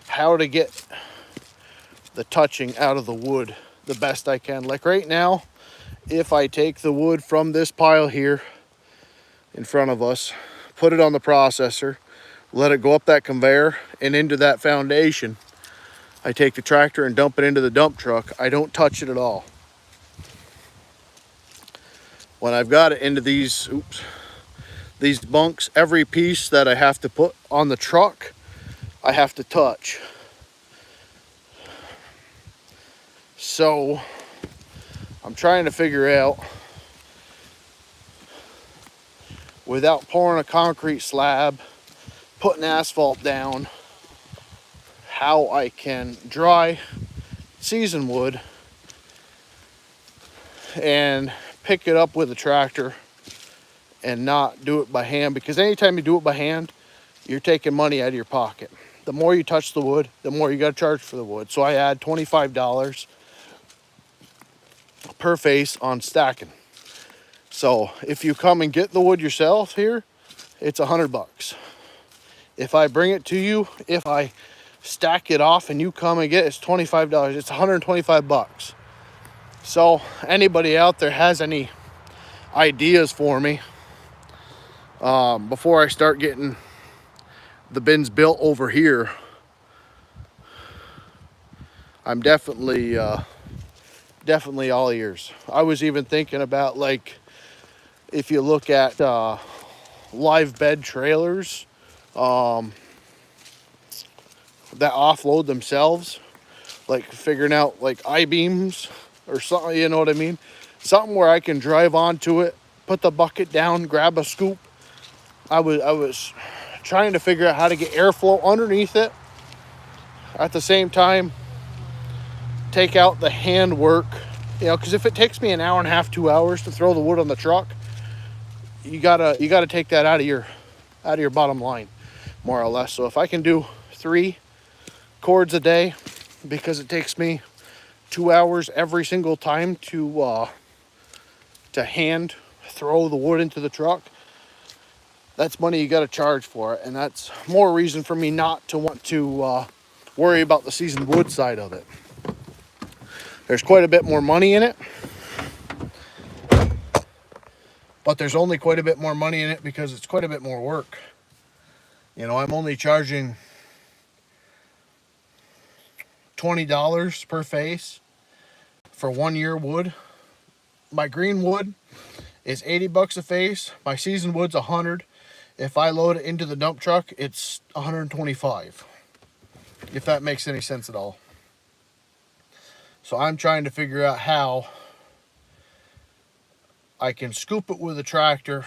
how to get the touching out of the wood the best I can. Like right now, if I take the wood from this pile here in front of us, put it on the processor, let it go up that conveyor and into that foundation, I take the tractor and dump it into the dump truck. I don't touch it at all. When I've got it into these bunks, every piece that I have to put on the truck, I have to touch. So I'm trying to figure out, without pouring a concrete slab, putting asphalt down, how I can dry season wood and pick it up with a tractor and not do it by hand. Because anytime you do it by hand, you're taking money out of your pocket. The more you touch the wood, the more you got to charge for the wood. So I add $25 per face on stacking. So if you come and get the wood yourself here, it's $100. If I bring it to you, if I stack it off and you come and get it, it's $25. It's $125. So anybody out there has any ideas for me before I start getting the bins built over here, I'm definitely all ears. I was even thinking about, like, if you look at live bed trailers that offload themselves, like figuring out like I-beams or something, you know what I mean? Something where I can drive onto it, put the bucket down, grab a scoop. I was trying to figure out how to get airflow underneath it. At the same time, take out the hand work, you know, because if it takes me an hour and a half, 2 hours to throw the wood on the truck, you gotta take that out of your bottom line, more or less. So if I can do 3 cords a day, because it takes me 2 hours every single time to hand throw the wood into the truck, that's money you got to charge for it. And that's more reason for me not to want to worry about the seasoned wood side of it. There's quite a bit more money in it, but there's only quite a bit more money in it because it's quite a bit more work. You know, I'm only charging $20 per face for 1 year wood. my green wood is 80 bucks a face. My seasoned wood's 100. If I load it into the dump truck, it's 125. If that makes any sense at all. So I'm trying to figure out how I can scoop it with a tractor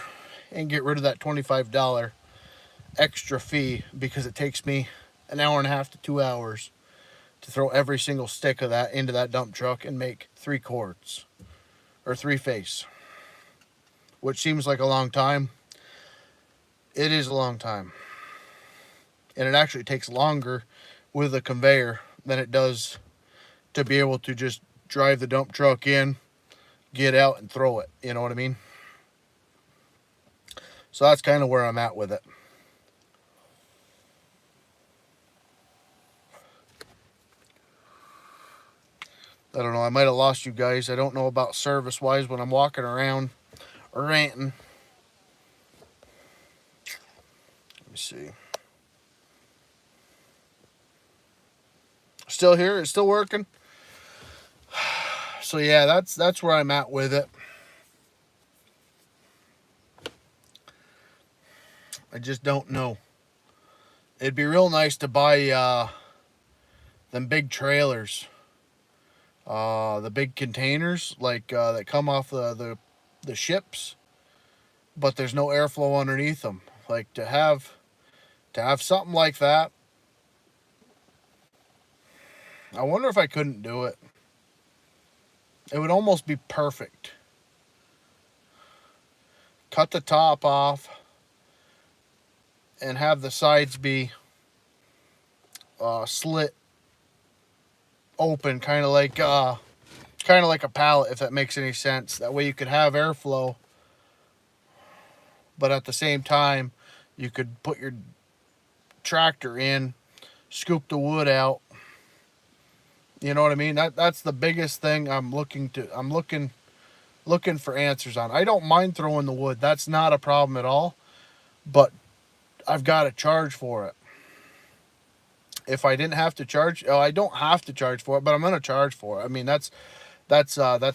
and get rid of that $25 extra fee, because it takes me an hour and a half to 2 hours to throw every single stick of that into that dump truck and make 3 cords or 3 face, which seems like a long time. It is a long time, and it actually takes longer with a conveyor than it does to be able to just drive the dump truck in, get out, and throw it. You know what I mean? So that's kind of where I'm at with it. I don't know, I might have lost you guys. I don't know about service-wise when I'm walking around or ranting. Let me see. Still here? It's still working? So yeah, that's where I'm at with it. I just don't know. It'd be real nice to buy them big trailers. The big containers, like that come off the ships, but there's no airflow underneath them. Like to have something like that. I wonder if I couldn't do it. It would almost be perfect. Cut the top off and have the sides be slit open, kind of like a pallet, if that makes any sense. That way you could have airflow, but at the same time you could put your tractor in, scoop the wood out. You know what I mean? That's the biggest thing I'm looking for answers on. I don't mind throwing the wood. That's not a problem at all. But I've got to charge for it. If I didn't have to charge, I don't have to charge for it, but I'm going to charge for it. I mean, that's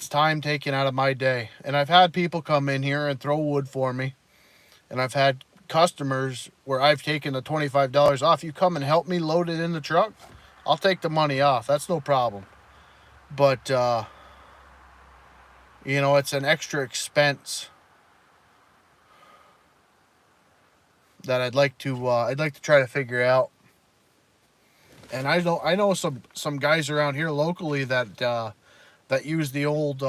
time taken out of my day. And I've had people come in here and throw wood for me. And I've had customers where I've taken the $25 off. You come and help me load it in the truck, I'll take the money off. That's no problem. But you know, it's an extra expense that I'd like to try to figure out. And I know some guys around here locally that use the old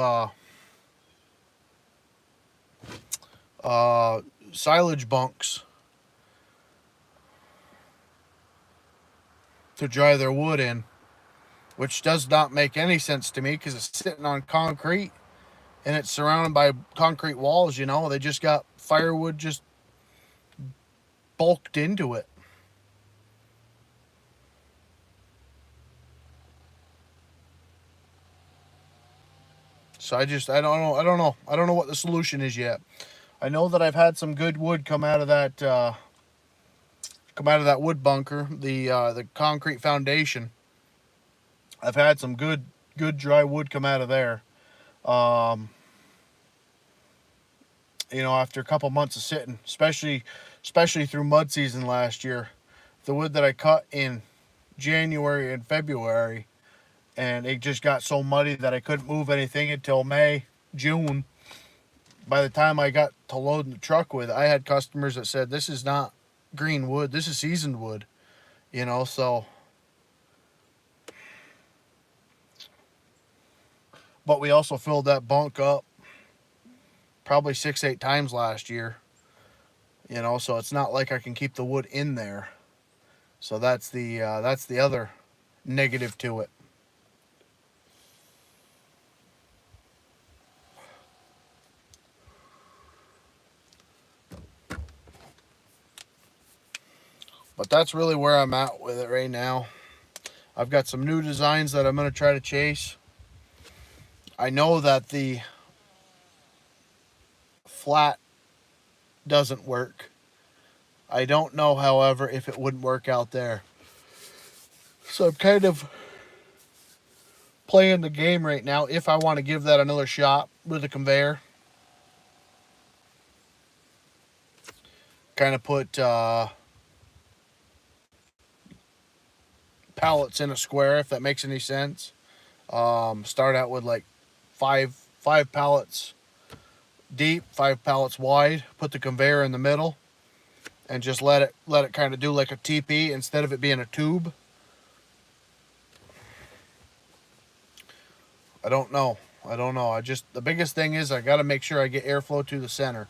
silage bunks to dry their wood in, which does not make any sense to me because it's sitting on concrete and it's surrounded by concrete walls. You know, they just got firewood just bulked into it. So I don't know what the solution is yet. I know that I've had some good wood come out of that wood bunker, the concrete foundation. I've had some good dry wood come out of there. You know, after a couple months of sitting, especially through mud season last year, the wood that I cut in January and February, and it just got so muddy that I couldn't move anything until May, June. By the time I got to loading the truck with it, I had customers that said, this is not green wood, this is seasoned wood. You know, so. But we also filled that bunk up probably 6-8 times last year. You know, so it's not like I can keep the wood in there. So that's the other negative to it. But that's really where I'm at with it right now. I've got some new designs that I'm going to try to chase. I know that the flat doesn't work. I don't know, however, if it wouldn't work out there. So I'm kind of playing the game right now if I want to give that another shot with a conveyor. Kind of put pallets in a square, if that makes any sense. Start out with like five pallets deep, 5 pallets wide. Put the conveyor in the middle, and just let it kind of do like a TP instead of it being a tube. I don't know. The biggest thing is I got to make sure I get airflow to the center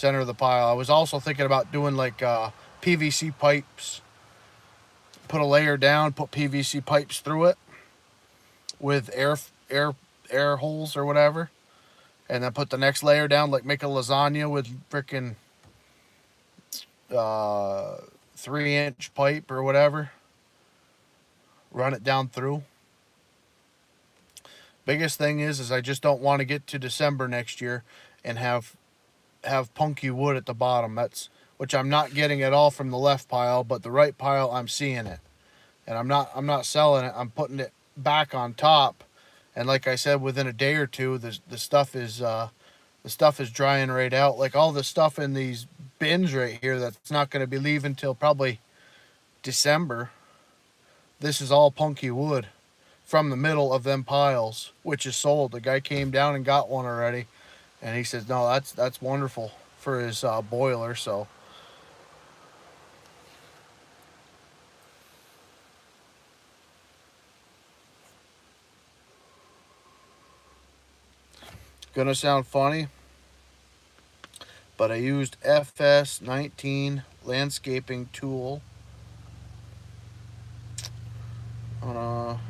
of the pile. I was also thinking about doing like PVC pipes. Put a layer down, put PVC pipes through it with air holes or whatever, and then put the next layer down, like make a lasagna with freaking 3-inch pipe or whatever. Run it down through. Biggest thing is I just don't want to get to December next year and have punky wood at the bottom. That's which I'm not getting at all from the left pile, but the right pile I'm seeing it, and I'm not selling it. I'm putting it back on top, and like I said, within a day or two, the stuff is drying right out. Like all the stuff in these bins right here that's not going to be leaving till probably December. This is all punky wood from the middle of them piles, which is sold. The guy came down and got one already, and he says, no, that's wonderful for his boiler. So gonna sound funny, but I used FS19 landscaping tool on a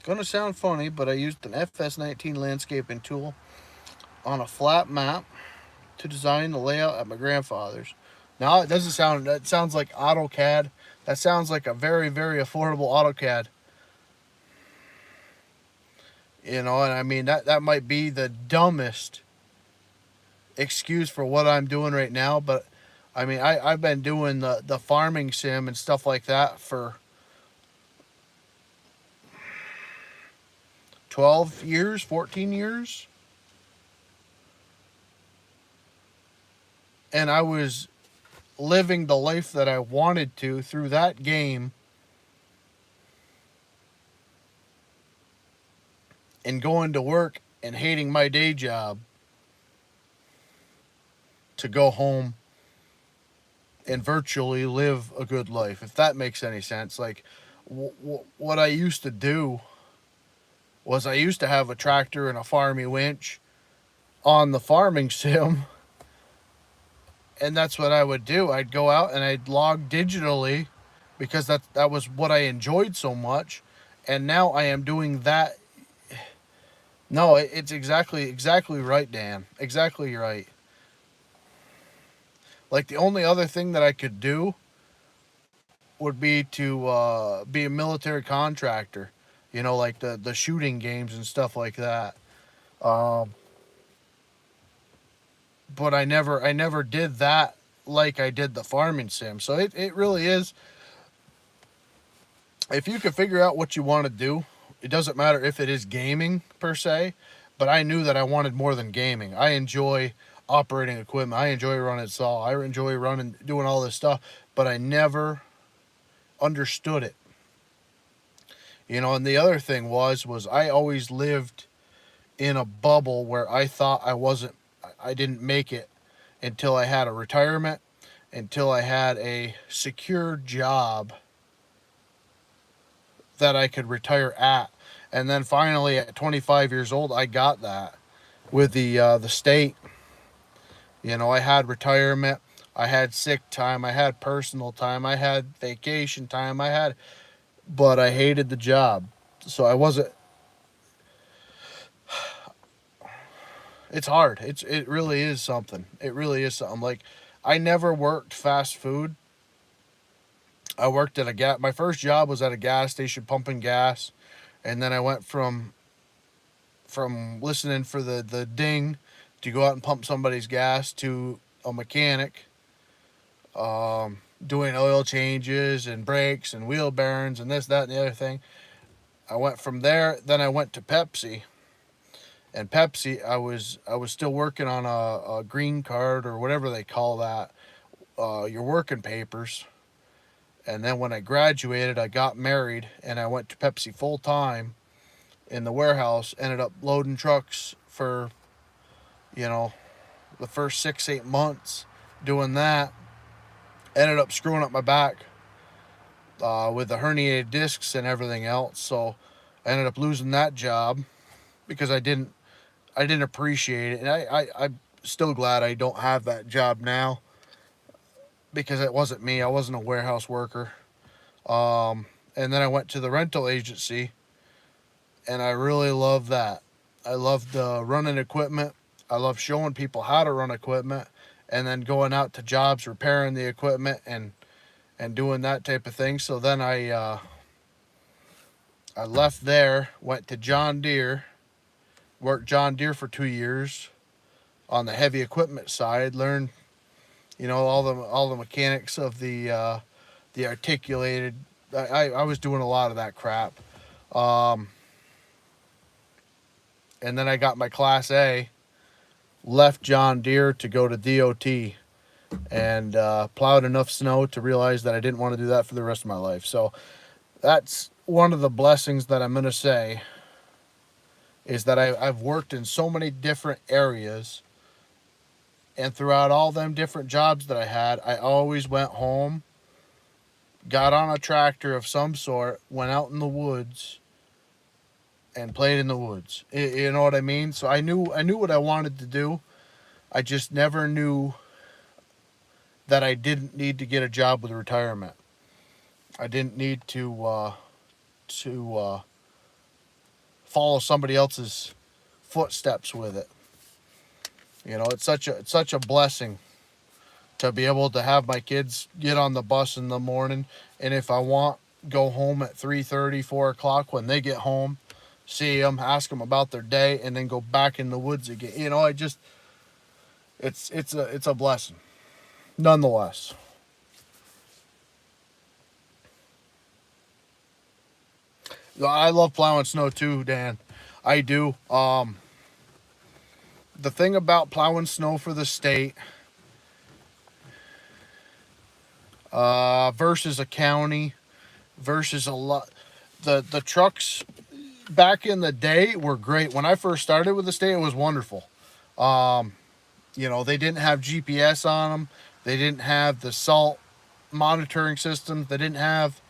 gonna sound funny, but I used an FS19 landscaping tool on a flat map to design the layout at my grandfather's. Now it doesn't sound, that sounds like AutoCAD. That sounds like a very, very affordable AutoCAD. You know, and I mean that might be the dumbest excuse for what I'm doing right now, but I mean I've been doing the farming sim and stuff like that for 12 years, 14 years. And I was living the life that I wanted to through that game, and going to work and hating my day job to go home and virtually live a good life, if that makes any sense. Like what I used to do was I used to have a tractor and a farming winch on the farming sim, and that's what I would do. I'd go out and I'd log digitally because that was what I enjoyed so much. And now I am doing that. No, it's exactly right, Dan. Exactly right. Like the only other thing that I could do would be to be a military contractor, you know, like the shooting games and stuff like that. Um, but I never did that like I did the farming sim. So it really is, if you can figure out what you want to do, it doesn't matter if it is gaming per se, but I knew that I wanted more than gaming. I enjoy operating equipment. I enjoy running saw. I enjoy doing all this stuff, but I never understood it. You know, and the other thing was I always lived in a bubble where I thought I didn't make it until I had a retirement, until I had a secure job that I could retire at. And then finally at 25 years old, I got that with the state. You know, I had retirement, I had sick time, I had personal time, I had vacation time, but I hated the job. So I wasn't, it's hard. It really is something. It really is something. Like, I never worked fast food. I worked at my first job was at a gas station pumping gas, and then I went from listening for the ding to go out and pump somebody's gas to a mechanic, doing oil changes and brakes and wheel bearings and this, that, and the other thing. I went from there. Then I went to Pepsi. And Pepsi, I was still working on a green card or whatever they call that, your working papers. And then when I graduated, I got married and I went to Pepsi full time in the warehouse. Ended up loading trucks for, you know, the first 6-8 months doing that. Ended up screwing up my back with the herniated discs and everything else. So I ended up losing that job because I didn't appreciate it. And I'm still glad I don't have that job now because it wasn't me. I wasn't a warehouse worker. And then I went to the rental agency, and I really loved that. I loved running equipment. I love showing people how to run equipment, and then going out to jobs, repairing the equipment, and doing that type of thing. So then I left there, went to John Deere, worked John Deere for 2 years on the heavy equipment side. Learned, all the mechanics of the articulated. I was doing a lot of that crap. And then I got my Class A, left John Deere to go to DOT, and plowed enough snow to realize that I didn't want to do that for the rest of my life. So that's one of the blessings that I'm going to say is that I've worked in so many different areas, and throughout all them different jobs that I had, I always went home, got on a tractor of some sort, went out in the woods, and played in the woods. You know what I mean? So I knew what I wanted to do. I just never knew that I didn't need to get a job with retirement. I didn't need to follow somebody else's footsteps with it. It's such a blessing to be able to have my kids get on the bus in the morning, and if I want, go home at 3:30, 4 o'clock when they get home, see them, ask them about their day, and then go back in the woods again. It's a blessing, nonetheless. I love plowing snow too, Dan. I do. The thing about plowing snow for the state versus a county versus a lot, the trucks back in the day were great. When I first started with the state, it was wonderful. They didn't have GPS on them. They didn't have the salt monitoring systems. They didn't have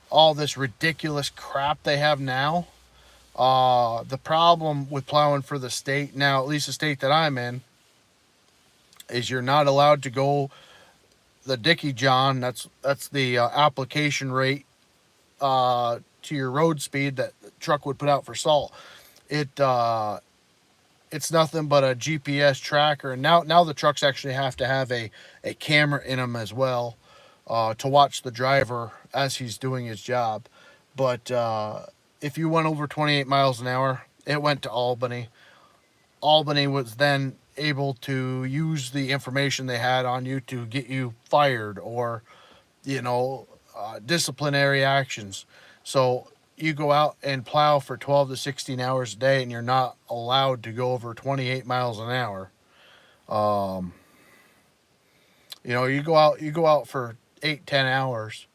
all this ridiculous crap they have now. The problem with plowing for the state now, at least the state that I'm in, is you're not allowed to go the Dickie John. That's the application rate to your road speed that the truck would put out for salt. It's nothing but a GPS tracker, and now the trucks actually have to have a camera in them as well to watch the driver as he's doing his job. But if you went over 28 miles an hour, it went to Albany. Albany was then able to use the information they had on you to get you fired or, disciplinary actions. So you go out and plow for 12 to 16 hours a day, and you're not allowed to go over 28 miles an hour. You go out for 8-10 hours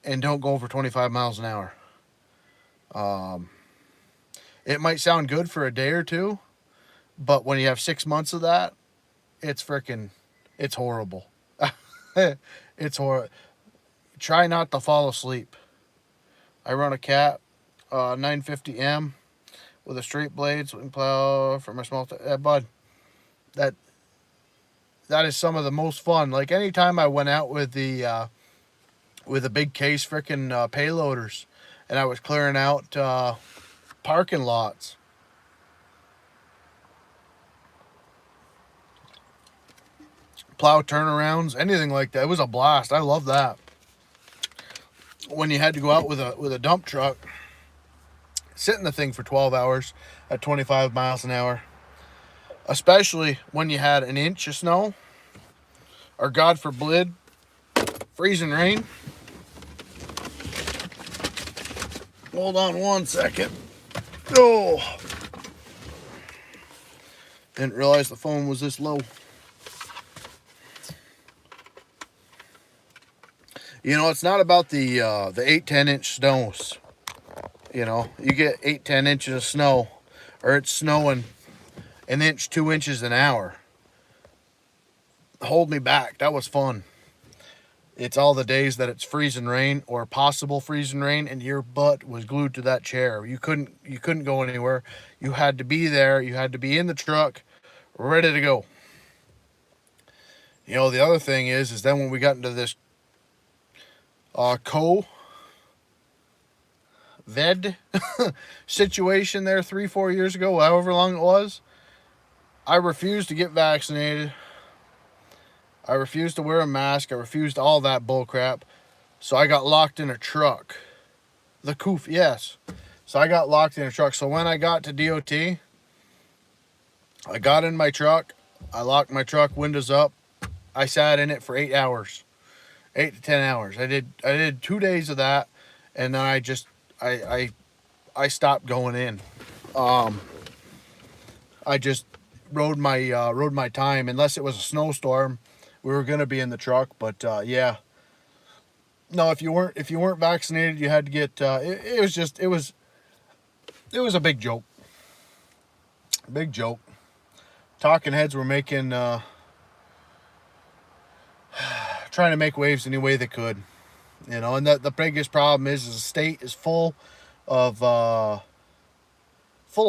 and don't go over 25 miles an hour. It might sound good for a day or two, but when you have 6 months of that, it's horrible. It's horrible. Try not to fall asleep. I run a Cat 950M with a straight blade swing plow for my small bud. That is some of the most fun. Like anytime I went out with the big case freaking payloaders, and I was clearing out parking lots. Plow turnarounds, anything like that. It was a blast. I love that. When you had to go out with a dump truck, sit in the thing for 12 hours at 25 miles an hour. especially when you had an inch of snow, or God forbid, freezing rain. Hold on one second. Oh, didn't realize the phone was this low. You know, it's not about the 8-10 inch snows. You know, you get 8-10 inches of snow, or it's snowing an inch, 2 inches an hour. Hold me back. That was fun. It's all the days that it's freezing rain or possible freezing rain, and your butt was glued to that chair. You couldn't go anywhere. You had to be there. You had to be in the truck, ready to go. You know, the other thing is then when we got into this COVID situation there 3-4 years ago, however long it was, I refused to get vaccinated. I refused to wear a mask. I refused all that bullcrap. So I got locked in a truck. The coof, yes. So I got locked in a truck. So when I got to DOT, I got in my truck. I locked my truck windows up. I sat in it for 8 hours. 8 to 10 hours. I did 2 days of that, and then I stopped going in. I just rode my time. Unless it was a snowstorm, we were gonna be in the truck. But yeah, no. If you weren't vaccinated, you had to get. It was a big joke. Big joke. Talking heads were making trying to make waves any way they could. You know, and the biggest problem is the state is full of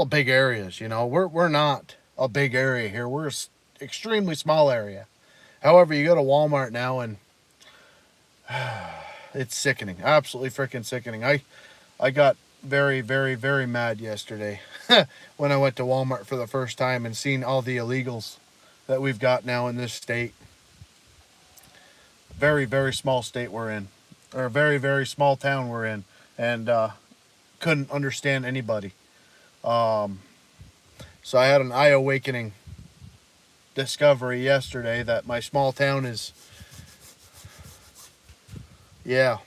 big areas. You know, we're not a big area here. We're an extremely small area. However, you go to Walmart now and it's sickening. Absolutely freaking sickening. I got very, very, very mad yesterday when I went to Walmart for the first time and seen all the illegals that we've got now in this state. Very, very small state we're in, or a very, very small town we're in, and couldn't understand anybody. So I had an eye-awakening discovery yesterday that my small town is, yeah,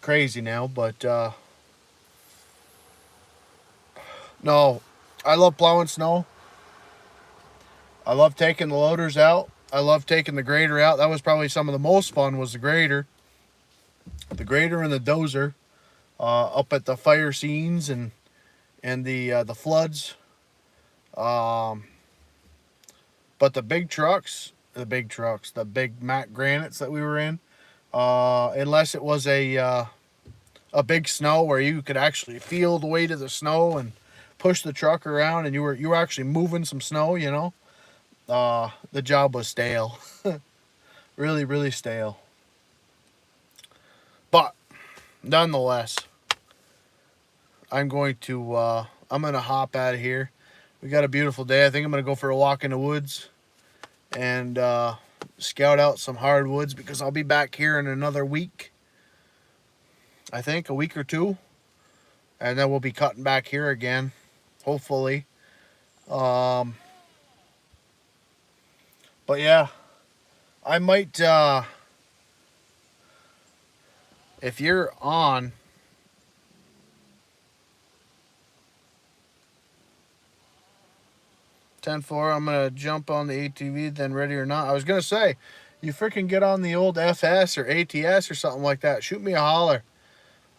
crazy now. But no, I love plowing snow. I love taking the loaders out. I love taking the grader out. That was probably some of the most fun, was the grader. The grader and the dozer up at the fire scenes and the floods. But the big trucks, the big Mack Granites that we were in, unless it was a big snow where you could actually feel the weight of the snow and push the truck around, and you were actually moving some snow, you know. The job was stale. Really, really stale. But nonetheless, I'm going to hop out of here. We got a beautiful day. I think I'm gonna go for a walk in the woods and scout out some hardwoods, because I'll be back here in another week. I think a week or two, and then we'll be cutting back here again, hopefully. But yeah, I might, if you're on, (10-4), I'm going to jump on the ATV, then Ready or Not. I was going to say, you freaking get on the old FS or ATS or something like that. Shoot me a holler.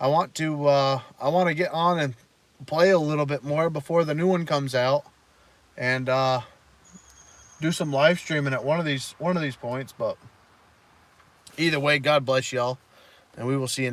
I want to get on and play a little bit more before the new one comes out, and do some live streaming at one of these points. But either way, God bless y'all, and we will see you